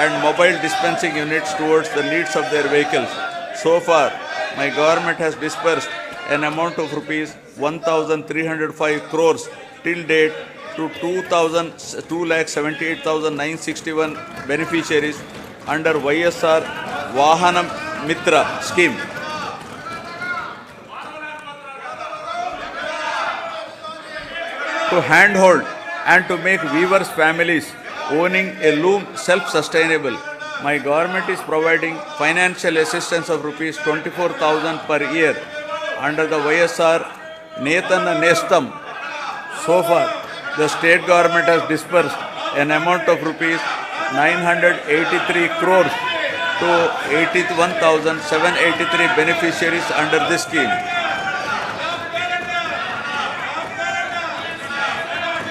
S2: and mobile dispensing units towards the needs of their vehicles. So far, my government has disbursed an amount of rupees 1,305 crores till date to 2,78,961 beneficiaries under YSR Vahana Mitra scheme. To handhold and to make weavers' families owning a loom self-sustainable, my government is providing financial assistance of rupees 24,000 per year under the YSR Netana Nestam. So far, the state government has disbursed an amount of rupees 983 crores to 81,783 beneficiaries under this scheme.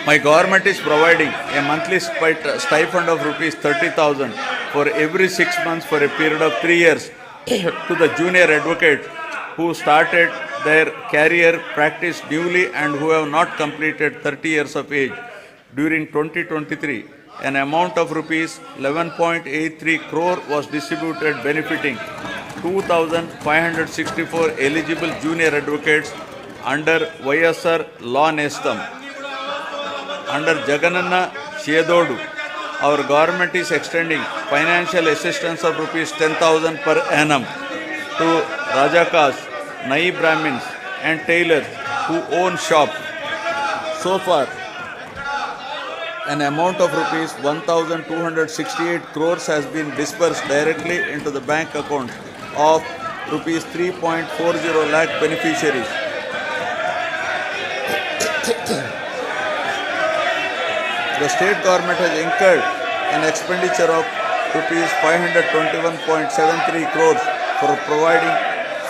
S2: My government is providing a monthly stipend of rupees 30,000 for every 6 months for a period of 3 years to the junior advocate who started their career practice newly and who have not completed 30 years of age during 2023. An amount of rupees 11.83 crore was distributed benefiting 2,564 eligible junior advocates under YSR Law Nestam. Under Jagananna Chedodu, our government is extending financial assistance of rupees 10,000 per annum to Rajakas, Nai Brahmins and tailors who own shops. So far, an amount of rupees 1,268 crores has been disbursed directly into the bank account of rupees 3.40 lakh beneficiaries. The state government has incurred an expenditure of rupees 521.73 crores for providing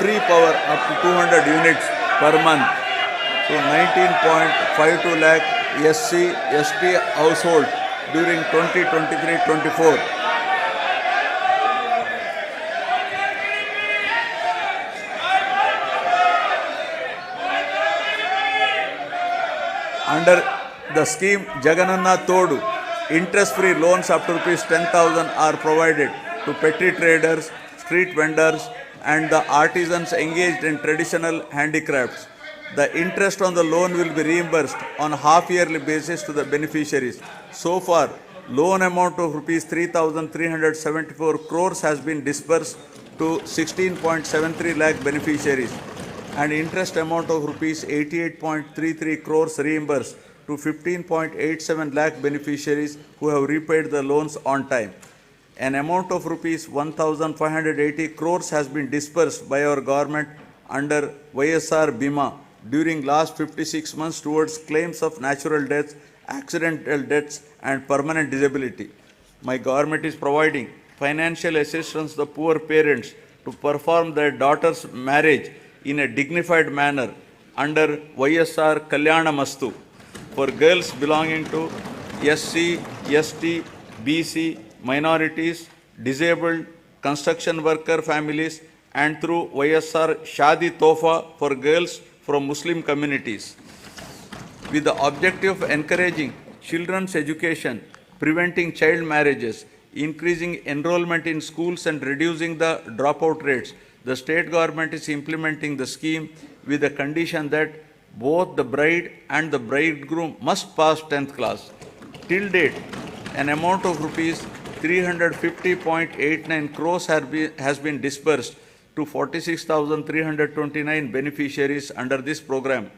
S2: free power up to 200 units per month to 19.52 lakh SC/ST households during 2023-24. Under the scheme Jagananna Todu, interest-free loans up to rupees 10,000 are provided to petty traders, street vendors and the artisans engaged in traditional handicrafts. The interest on the loan will be reimbursed on a half-yearly basis to the beneficiaries. So far, loan amount of rupees 3,374 crores has been disbursed to 16.73 lakh beneficiaries and interest amount of rupees 88.33 crores reimbursed to 15.87 lakh beneficiaries who have repaid the loans on time. An amount of rupees 1,580 crores has been disbursed by our government under YSR Bima during last 56 months towards claims of natural deaths, accidental deaths and permanent disability. My government is providing financial assistance to the poor parents to perform their daughter's marriage in a dignified manner under YSR Kalyana Mastu for girls belonging to SC, ST, BC, minorities, disabled, construction worker families and through YSR Shadi Tofa for girls from Muslim communities. With the objective of encouraging children's education, preventing child marriages, increasing enrollment in schools and reducing the dropout rates, the state government is implementing the scheme with the condition that both the bride and the bridegroom must pass 10th class. Till date, an amount of rupees 350.89 crores has been disbursed to 46,329 beneficiaries under this program.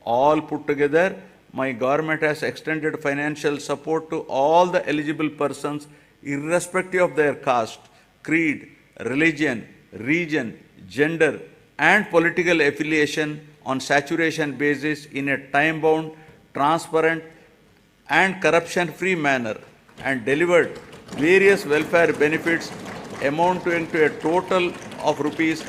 S2: All put together, my government has extended financial support to all the eligible persons irrespective of their caste, creed, religion, region, gender and political affiliation on saturation basis in a time-bound, transparent and corruption-free manner and delivered various welfare benefits amounting to a total of rupees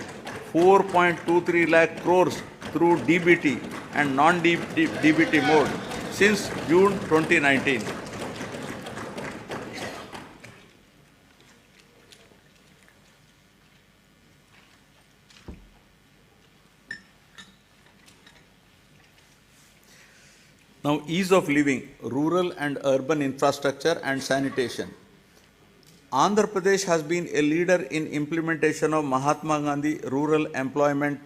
S2: 4.23 lakh crores through DBT and non-DBT mode since June 2019. Now, ease of living, rural and urban infrastructure and sanitation. Andhra Pradesh has been a leader in implementation of Mahatma Gandhi Rural Employment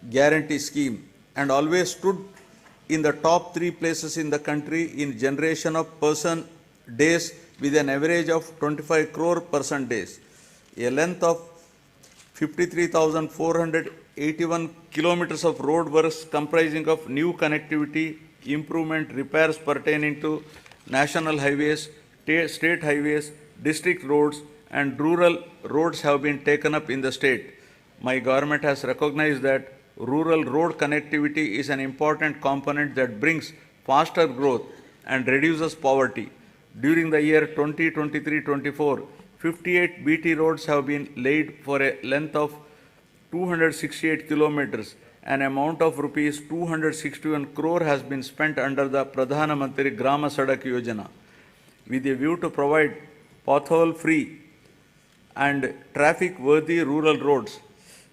S2: Guarantee Scheme and always stood in the top 3 places in the country in generation of person days with an average of 25 crore person days. A length of 53,481 kilometers of road works comprising of new connectivity, improvement, repairs pertaining to national highways, state highways, district roads and rural roads have been taken up in the state. My government has recognized that rural road connectivity is an important component that brings faster growth and reduces poverty. During the year 2023-24, 58 BT roads have been laid for a length of 268 kilometers. An amount of rupees 261 crore has been spent under the Pradhana Mantri Grama Sadak Yojana with a view to provide pothole-free and traffic-worthy rural roads.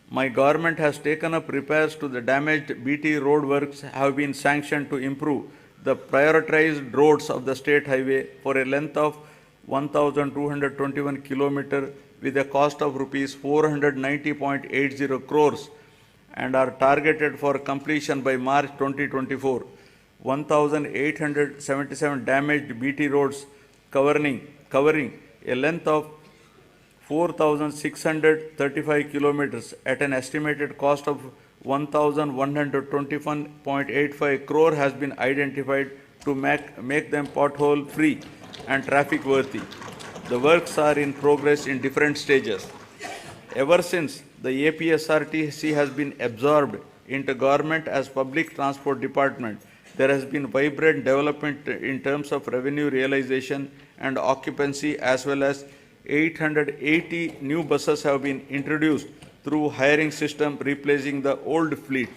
S2: My government has taken up repairs to the damaged BT road works have been sanctioned to improve the prioritized roads of the state highway for a length of 1,221 km with a cost of rupees 490.80 crores and are targeted for completion by March 2024. 1,877 damaged BT roads covering a length of 4,635 kilometers at an estimated cost of 1,121.85 crore has been identified to make them pothole free and traffic worthy. The works are in progress in different stages. Ever since the APSRTC has been absorbed into government as public transport department, there has been vibrant development in terms of revenue realization and occupancy, as well as 880 new buses have been introduced through hiring system replacing the old fleet.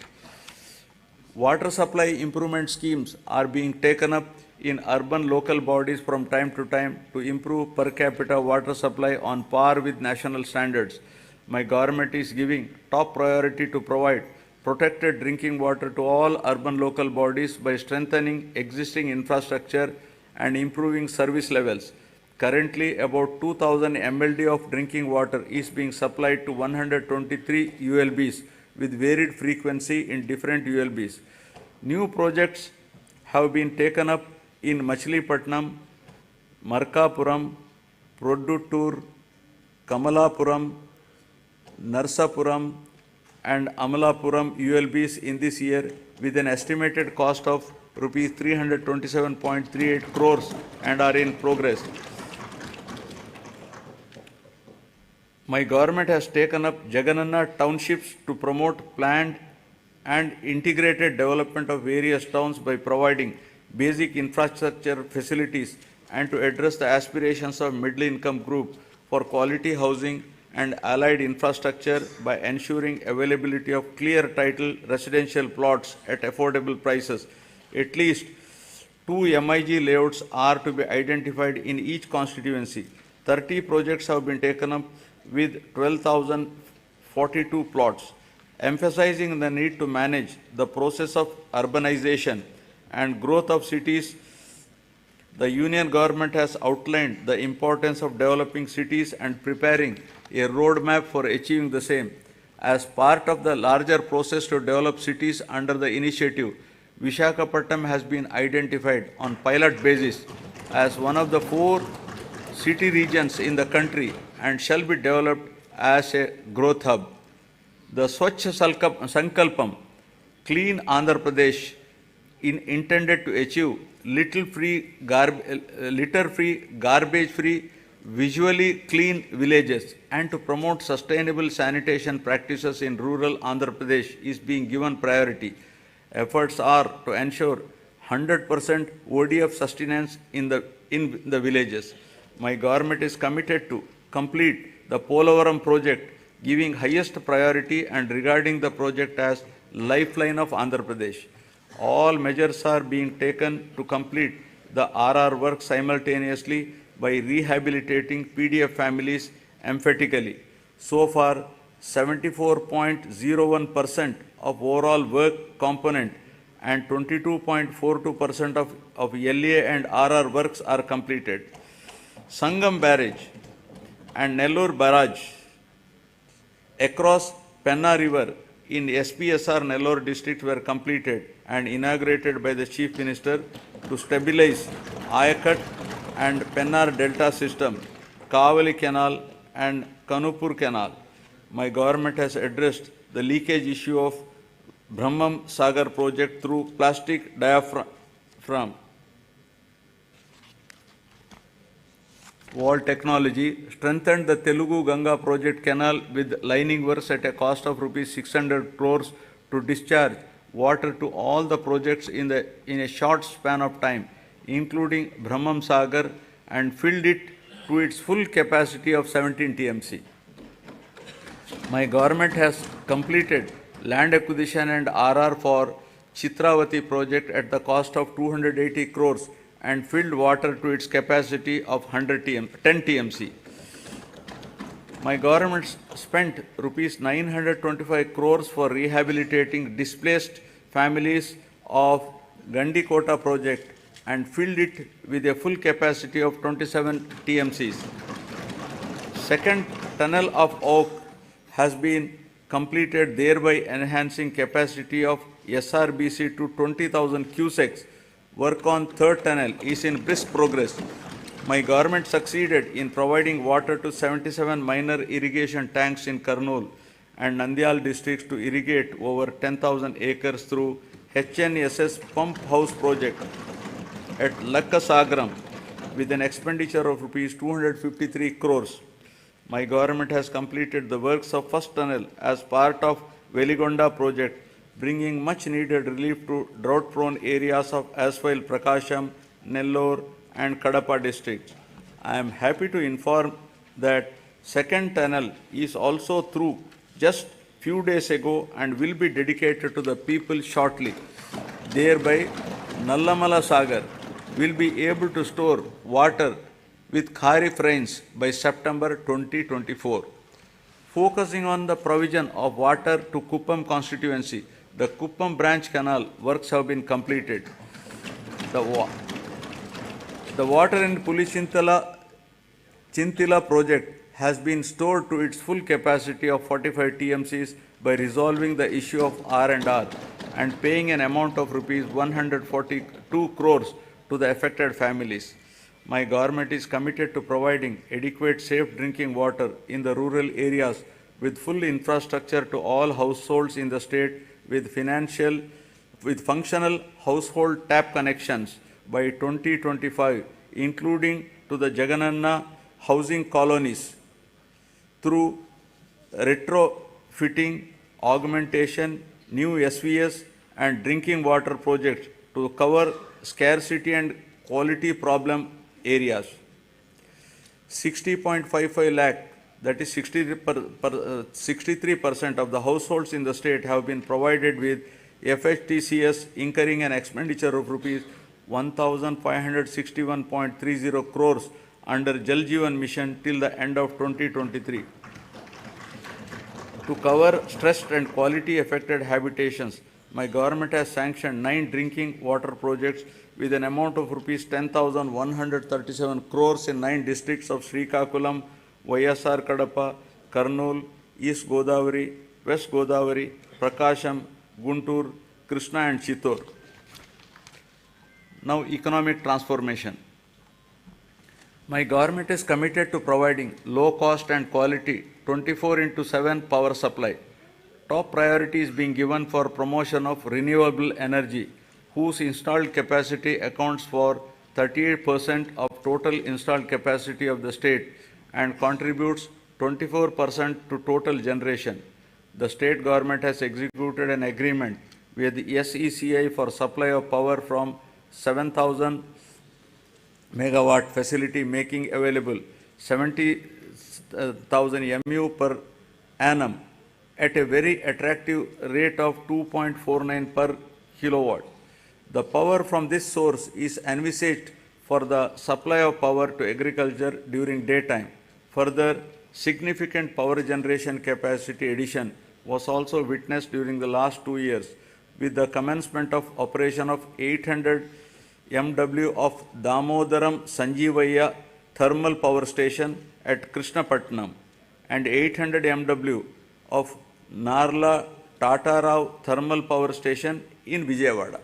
S2: Water supply improvement schemes are being taken up in urban local bodies from time to time to improve per capita water supply on par with national standards. My government is giving top priority to provide protected drinking water to all urban local bodies by strengthening existing infrastructure and improving service levels. Currently, about 2,000 MLD of drinking water is being supplied to 123 ULBs with varied frequency in different ULBs. New projects have been taken up in Machilipatnam, Markapuram, Produttur, Kamalapuram, Narsapuram, and Amalapuram ULBs in this year with an estimated cost of rupees 327.38 crores and are in progress. My government has taken up Jagan townships to promote planned and integrated development of various towns by providing basic infrastructure facilities and to address the aspirations of middle income group for quality housing and allied infrastructure by ensuring availability of clear title residential plots at affordable prices. At least 2 MIG layouts are to be identified in each constituency. 30 projects have been taken up with 12,042 plots, emphasizing the need to manage the process of urbanization and growth of cities. The Union government has outlined the importance of developing cities and preparing a roadmap for achieving the same. As part of the larger process to develop cities under the initiative, Visakhapatnam has been identified on pilot basis as one of the 4 city regions in the country and shall be developed as a growth hub. The Swachh Sankalpam, Clean Andhra Pradesh, intended to achieve litter-free, garbage-free, visually clean villages and to promote sustainable sanitation practices in rural Andhra Pradesh is being given priority. Efforts are to ensure 100% ODF sustenance in the villages. My government is committed to complete the Polavaram project, giving highest priority and regarding the project as lifeline of Andhra Pradesh. All measures are being taken to complete the RR work simultaneously by rehabilitating PDF families emphatically. So far, 74.01% of overall work component and 22.42% of LA and RR works are completed. Sangam Barrage and Nellore Barrage across Penna River in SPSR Nellore district were completed and inaugurated by the Chief Minister to stabilize Ayakat and Pennar Delta system, Kavali Canal and Kanupur Canal. My government has addressed the leakage issue of Brahmam Sagar project through plastic diaphragm wall technology, strengthened the Telugu Ganga project canal with lining works at a cost of rupees 600 crores to discharge water to all the projects in a short span of time, including Brahmam Sagar, and filled it to its full capacity of 17 TMC. My government has completed land acquisition and RR for Chitravati project at the cost of 280 crores and filled water to its capacity of 10 TMC. My government spent rupees 925 crores for rehabilitating displaced families of Gandikota project and filled it with a full capacity of 27 TMCs. Second tunnel of Oak has been completed, thereby enhancing capacity of SRBC to 20,000 cusecs. Work on third tunnel is in brisk progress. My government succeeded in providing water to 77 minor irrigation tanks in Kurnool and Nandyal districts to irrigate over 10,000 acres through HNSS pump house project at Lakkasagaram with an expenditure of rupees 253 crores. My government has completed the works of first tunnel as part of Veligonda project, bringing much needed relief to drought-prone areas of Aswile, Prakasham, Nellore and Kadapa districts. I am happy to inform that second tunnel is also through just few days ago and will be dedicated to the people shortly. Thereby, Nallamala Sagar will be able to store water with Kharif rains by September 2024. Focusing on the provision of water to Kuppam constituency, the Kuppam branch canal works have been completed. The water in Chintila project has been stored to its full capacity of 45 TMCs by resolving the issue of R&R and paying an amount of rupees 142 crores to the affected families. My government is committed to providing adequate safe drinking water in the rural areas with full infrastructure to all households in the state with functional household tap connections by 2025, including to the Jagan housing colonies through retrofitting, augmentation, new SVS and drinking water projects to cover scarcity and quality problem areas. 60.55 lakh, that is 63% of the households in the state have been provided with FHTCS, incurring an expenditure of rupees 1,561.30 crores under Jal Jeevan Mission till the end of 2023. To cover stressed and quality affected habitations, my government has sanctioned 9 drinking water projects with an amount of rupees 10,137 crores in 9 districts of Srikakulam, YSR Kadapa, Kurnool, East Godavari, West Godavari, Prakasham, Guntur, Krishna and Chittor. Now, economic transformation. My government is committed to providing low cost and quality 24/7 power supply. Top priority is being given for promotion of renewable energy, whose installed capacity accounts for 38% of total installed capacity of the state and contributes 24% to total generation. The state government has executed an agreement with the SECI for supply of power from 7,000 megawatt facility, making available 70,000 MU per annum at a very attractive rate of 2.49 per kilowatt. The power from this source is envisaged for the supply of power to agriculture during daytime. Further, significant power generation capacity addition was also witnessed during the last 2 years with the commencement of operation of 800 MW of Damodaram Sanjeevaya thermal power station at Krishnapatnam and 800 MW of Narla Tatarao thermal power station in Vijayawada.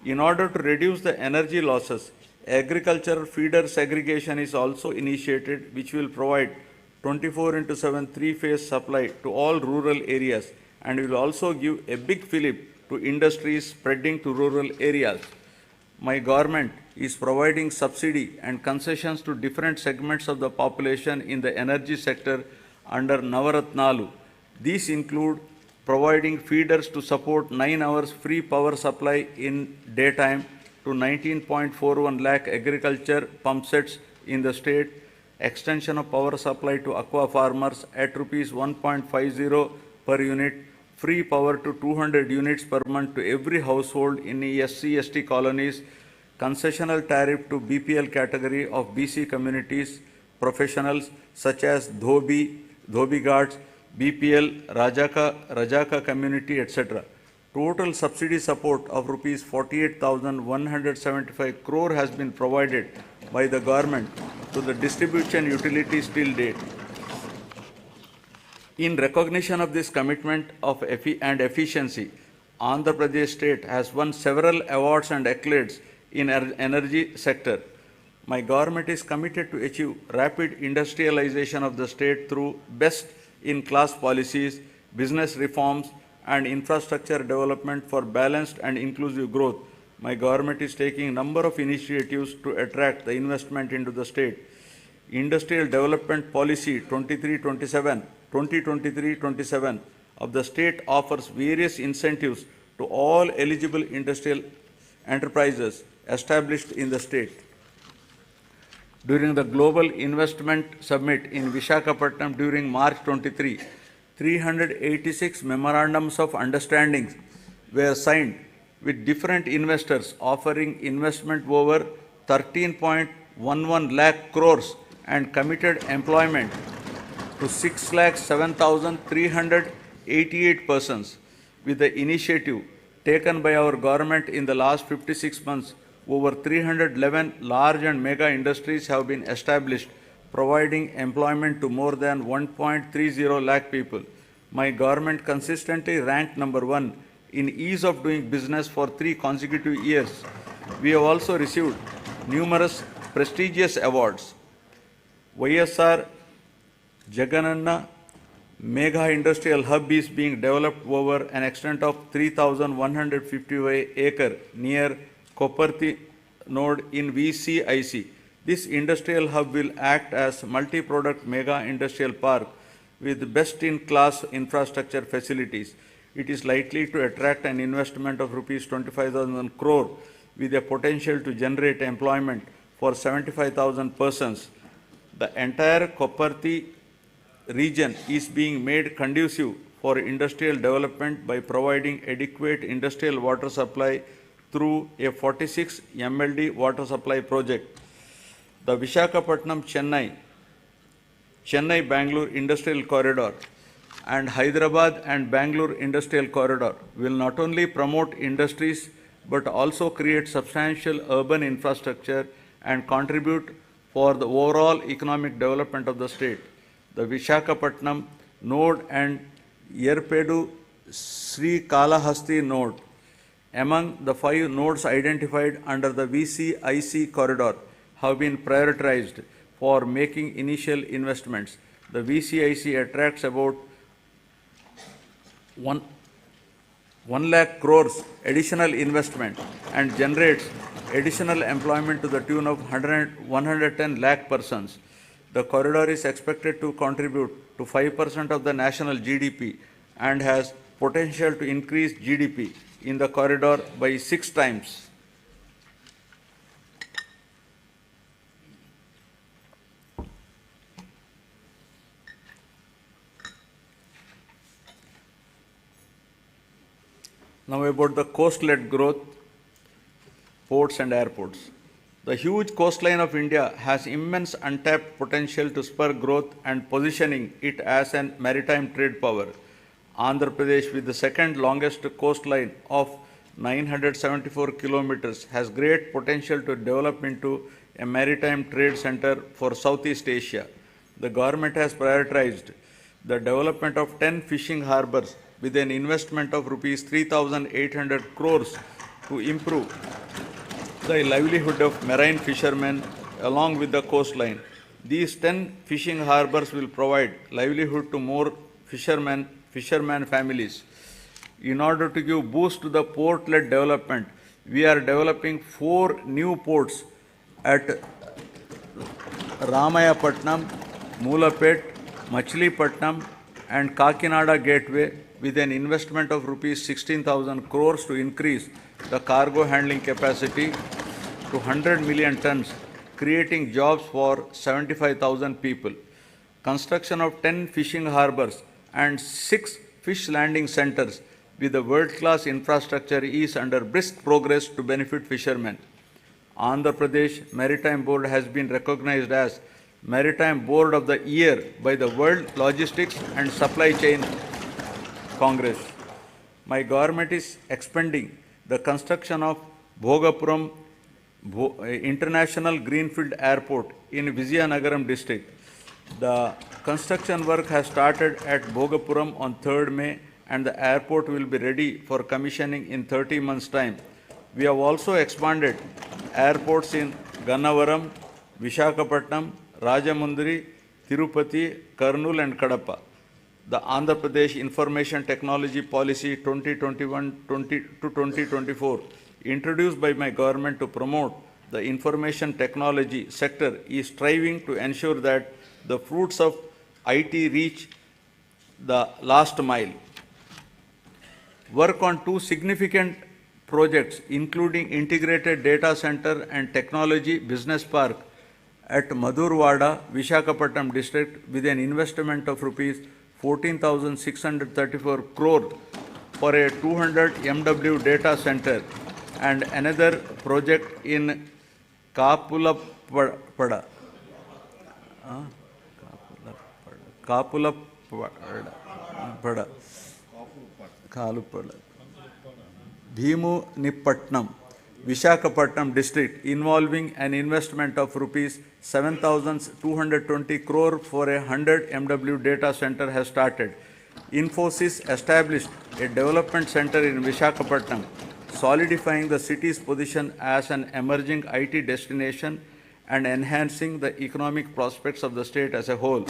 S2: In order to reduce the energy losses, agricultural feeder segregation is also initiated, which will provide 24/7 three-phase supply to all rural areas and will also give a big fillip to industries spreading to rural areas. My government is providing subsidy and concessions to different segments of the population in the energy sector under Navaratnalu. These include providing feeders to support 9 hours free power supply in daytime to 19.41 lakh agriculture pump sets in the state, extension of power supply to aqua farmers at rupees 1.50 per unit, free power to 200 units per month to every household in SC/ST colonies, concessional tariff to BPL category of BC communities, professionals such as dhobi, Dhobi Ghats, BPL, Rajaka community, etc. Total subsidy support of rupees 48,175 crore has been provided by the government to the distribution utilities till date. In recognition of this commitment and efficiency, Andhra Pradesh state has won several awards and accolades in energy sector. My government is committed to achieve rapid industrialization of the state through best-in-class policies, business reforms, and infrastructure development for balanced and inclusive growth. My government is taking a number of initiatives to attract the investment into the state. Industrial Development Policy 2023-27 of the state offers various incentives to all eligible industrial enterprises established in the state. During the Global Investment Summit in Visakhapatnam during March 23, 386 memorandums of understanding were signed with different investors offering investment over 13.11 lakh crores and committed employment to 6,07,388 persons. With the initiative taken by our government in the last 56 months, over 311 large and mega industries have been established, providing employment to more than 1.30 lakh people. My government consistently ranked number 1 in ease of doing business for 3 consecutive years. We have also received numerous prestigious awards. YSR Jagan Mega Industrial Hub is being developed over an extent of 3,155 acre near Koparthi node in VCIC. This industrial hub will act as multi-product mega industrial park with best-in-class infrastructure facilities. It is likely to attract an investment of rupees 25,000 crore with a potential to generate employment for 75,000 persons. The entire Koparthi region is being made conducive for industrial development by providing adequate industrial water supply through a 46 MLD water supply project. The Chennai-Bangalore Industrial Corridor and Hyderabad and Bangalore Industrial Corridor will not only promote industries but also create substantial urban infrastructure and contribute for the overall economic development of the state. The Visakhapatnam node and Yerpedu Sri Kalahasti node, among the 5 nodes identified under the VCIC corridor, have been prioritized for making initial investments. The VCIC attracts about 1 lakh crores additional investment and generates additional employment to the tune of 110 lakh persons. The corridor is expected to contribute to 5% of the national GDP and has potential to increase GDP in the corridor by 6 times. Now about the coast-led growth, ports and airports. The huge coastline of India has immense untapped potential to spur growth and positioning it as a maritime trade power. Andhra Pradesh, with the second longest coastline of 974 kilometers, has great potential to develop into a maritime trade center for Southeast Asia. The government has prioritized the development of 10 fishing harbors with an investment of rupees 3,800 crores to improve the livelihood of marine fishermen along with the coastline. These 10 fishing harbors will provide livelihood to more fishermen families. In order to give boost to the port-led development, we are developing 4 new ports at Ramayapatnam, Moolapet, Machilipatnam and Kakinada Gateway with an investment of rupees 16,000 crores to increase the cargo handling capacity to 100 million tons, creating jobs for 75,000 people. Construction of 10 fishing harbors and 6 fish landing centers with a world-class infrastructure is under brisk progress to benefit fishermen. Andhra Pradesh Maritime Board has been recognized as Maritime Board of the Year by the World Logistics and Supply Chain Congress. My government is expanding the construction of Bhogapuram International Greenfield Airport in Vizianagaram district. The construction work has started at Bhogapuram on 3rd May and the airport will be ready for commissioning in 30 months' time. We have also expanded airports in Gannavaram, Vishakhapatnam, Rajamundri, Tirupati, Kurnool and Kadapa. The Andhra Pradesh Information Technology Policy 2021 to 2024, introduced by my government to promote the information technology sector, is striving to ensure that the fruits of IT reach the last mile. Work on 2 significant projects, including integrated data center and technology business park at Madhurwada, Vishakhapatnam district, with an investment of rupees 14,634 crore for a 200 MW data center, and another project in Kapulapada, Bhimunipatnam, Vishakhapatnam district, involving an investment of rupees 7,220 crore for a 100 MW data center has started. Infosys established a development center in Vishakhapatnam, solidifying the city's position as an emerging IT destination and enhancing the economic prospects of the state as a whole.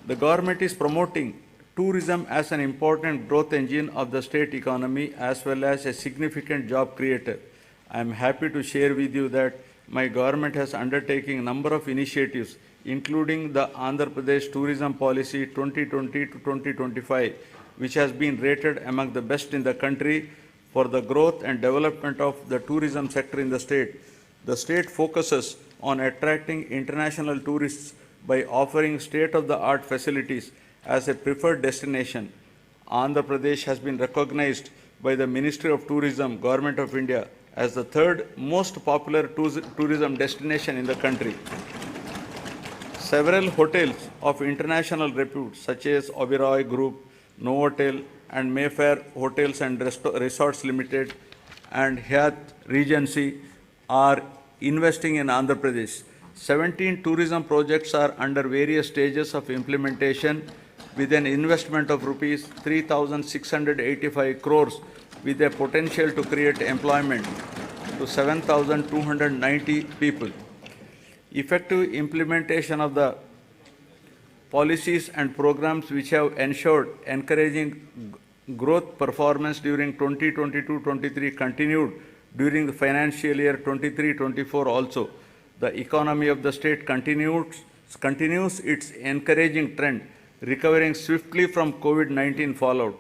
S2: The government is promoting tourism as an important growth engine of the state economy as well as a significant job creator. I am happy to share with you that my government has undertaken a number of initiatives, including the Andhra Pradesh Tourism Policy 2020 to 2025, which has been rated among the best in the country for the growth and development of the tourism sector in the state. The state focuses on attracting international tourists by offering state-of-the-art facilities as a preferred destination. Andhra Pradesh has been recognized by the Ministry of Tourism, Government of India, as the 3rd most popular tourism destination in the country. Several hotels of international repute, such as Oberoi Group, Novotel, and Mayfair Hotels and Resorts Limited, and Hyatt Regency, are investing in Andhra Pradesh. 17 tourism projects are under various stages of implementation with an investment of rupees 3,685 crores, with a potential to create employment to 7,290 people. Effective implementation of the policies and programs which have ensured encouraging growth performance during 2022-23 continued during the financial year 23-24 also. The economy of the state continues its encouraging trend, recovering swiftly from COVID-19 fallout.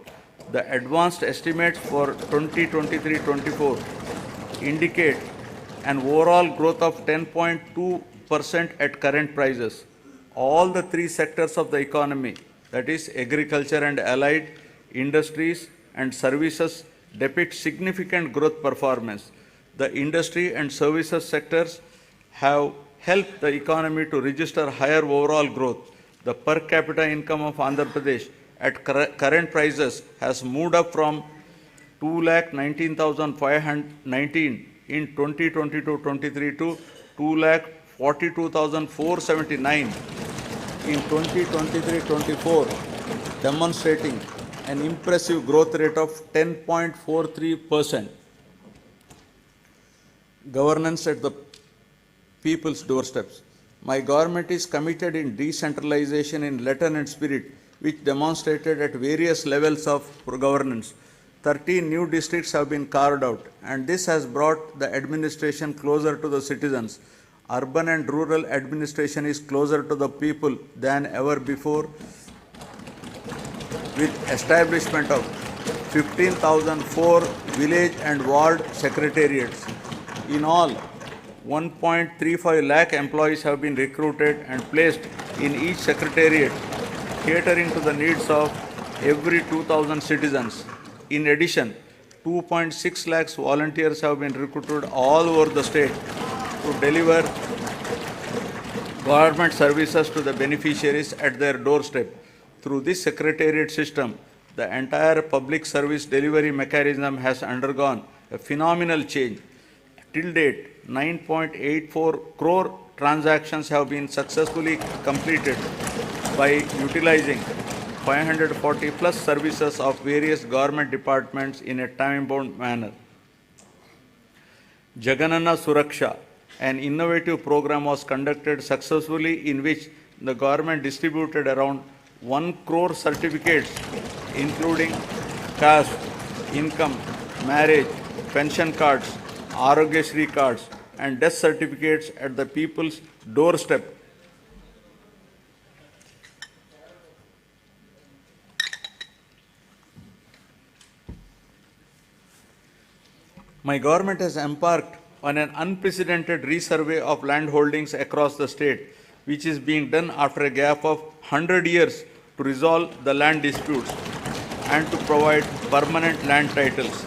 S2: The advanced estimates for 2023-24 indicate an overall growth of 10.2% at current prices. All the 3 sectors of the economy, that is agriculture and allied, industries and services, depict significant growth performance. The industry and services sectors have helped the economy to register higher overall growth. The per capita income of Andhra Pradesh at current prices has moved up from 2,19,519 in 2022-23 to 2,42,479 in 2023-24, demonstrating an impressive growth rate of 10.43%. Governance at the people's doorsteps. My government is committed in decentralization in letter and spirit, which demonstrated at various levels of governance. 13 new districts have been carved out, and this has brought the administration closer to the citizens. Urban and rural administration is closer to the people than ever before, with establishment of 15,004 village and ward secretariats. In all, 1.35 lakh employees have been recruited and placed in each secretariat, catering to the needs of every 2,000 citizens. In addition, 2.6 lakhs volunteers have been recruited all over the state to deliver government services to the beneficiaries at their doorstep. Through this secretariat system, the entire public service delivery mechanism has undergone a phenomenal change. Till date, 9.84 crore transactions have been successfully completed by utilizing 540 plus services of various government departments in a time-bound manner. Jagan Suraksha, an innovative program, was conducted successfully in which the government distributed around 1 crore certificates including caste, income, marriage, pension cards, Arogyasri cards and death certificates at the people's doorstep. My government has embarked on an unprecedented resurvey of land holdings across the state, which is being done after a gap of 100 years to resolve the land disputes and to provide permanent land titles.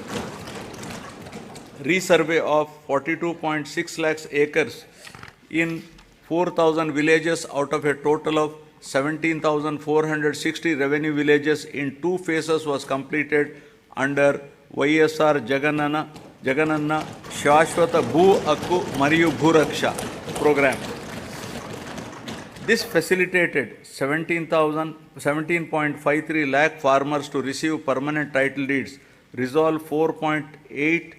S2: Resurvey of 42.6 lakhs acres in 4,000 villages out of a total of 17,460 revenue villages in 2 phases was completed under YSR Jaganana Shashwata Bhu Akku Mariyu Bhuraksha program. This facilitated 17.53 lakh farmers to receive permanent title deeds, resolve 4.8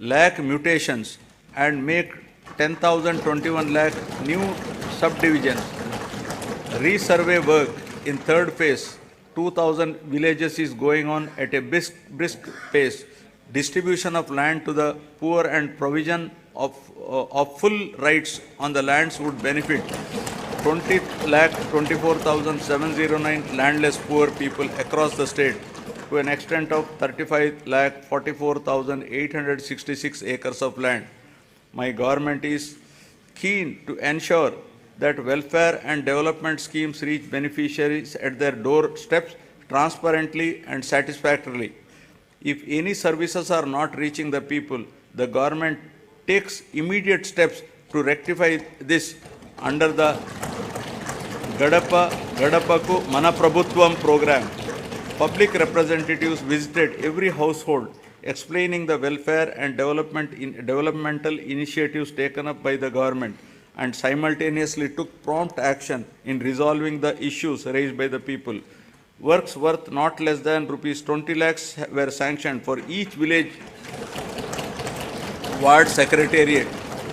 S2: lakh mutations and make 10,021 lakh new subdivisions. Resurvey work in third phase, 2,000 villages is going on at a brisk pace. Distribution of land to the poor and provision of full rights on the lands would benefit 20,24,709 landless poor people across the state to an extent of 35,44,866 acres of land. My government is keen to ensure that welfare and development schemes reach beneficiaries at their doorsteps transparently and satisfactorily. If any services are not reaching the people, the government takes immediate steps to rectify this under the Gadapaku Manaprabhutvam program. Public representatives visited every household explaining the welfare and developmental initiatives taken up by the government and simultaneously took prompt action in resolving the issues raised by the people. Works worth not less than rupees 20 lakhs were sanctioned for each village ward secretariat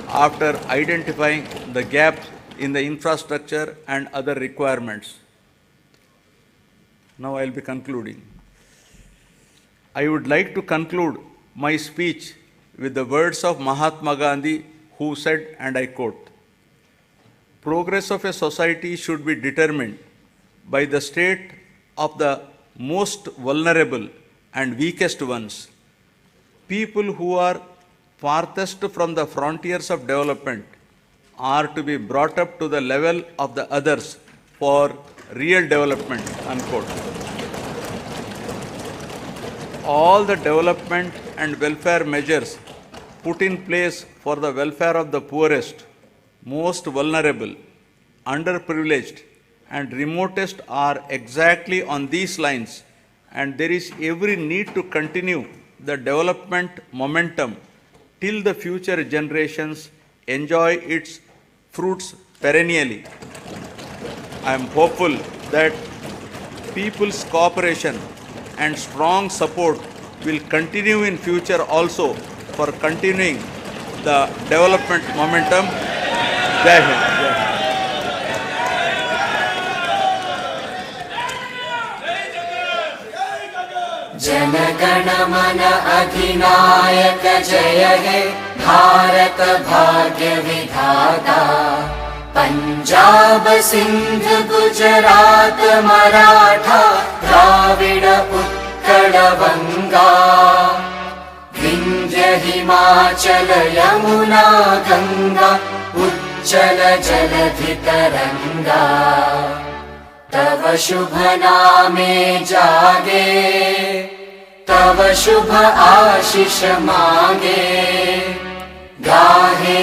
S2: after identifying the gaps in the infrastructure and other requirements. Now I will be concluding. I would like to conclude my speech with the words of Mahatma Gandhi, who said, and I quote, "Progress of a society should be determined by the state of the most vulnerable and weakest ones. People who are farthest from the frontiers of development are to be brought up to the level of the others for real development," unquote. All the development and welfare measures put in place for the welfare of the poorest, most vulnerable, underprivileged, and remotest are exactly on these lines, and there is every need to continue the development momentum till the future generations enjoy its fruits perennially. I am hopeful that people's cooperation and strong support will continue in future also for continuing the development momentum. Jai Hind.
S1: Jana Gana मन अधिनायक जय हे भारत भाग्य विधाता पंजाब सिंध गुजरात मराठा द्राविड उत्कल बंगा विंध्य हिमाचल यमुना गंगा उज्जल जलधि तरंगा तव शुभ नामे जागे तव शुभ आशीष मांगे गाहे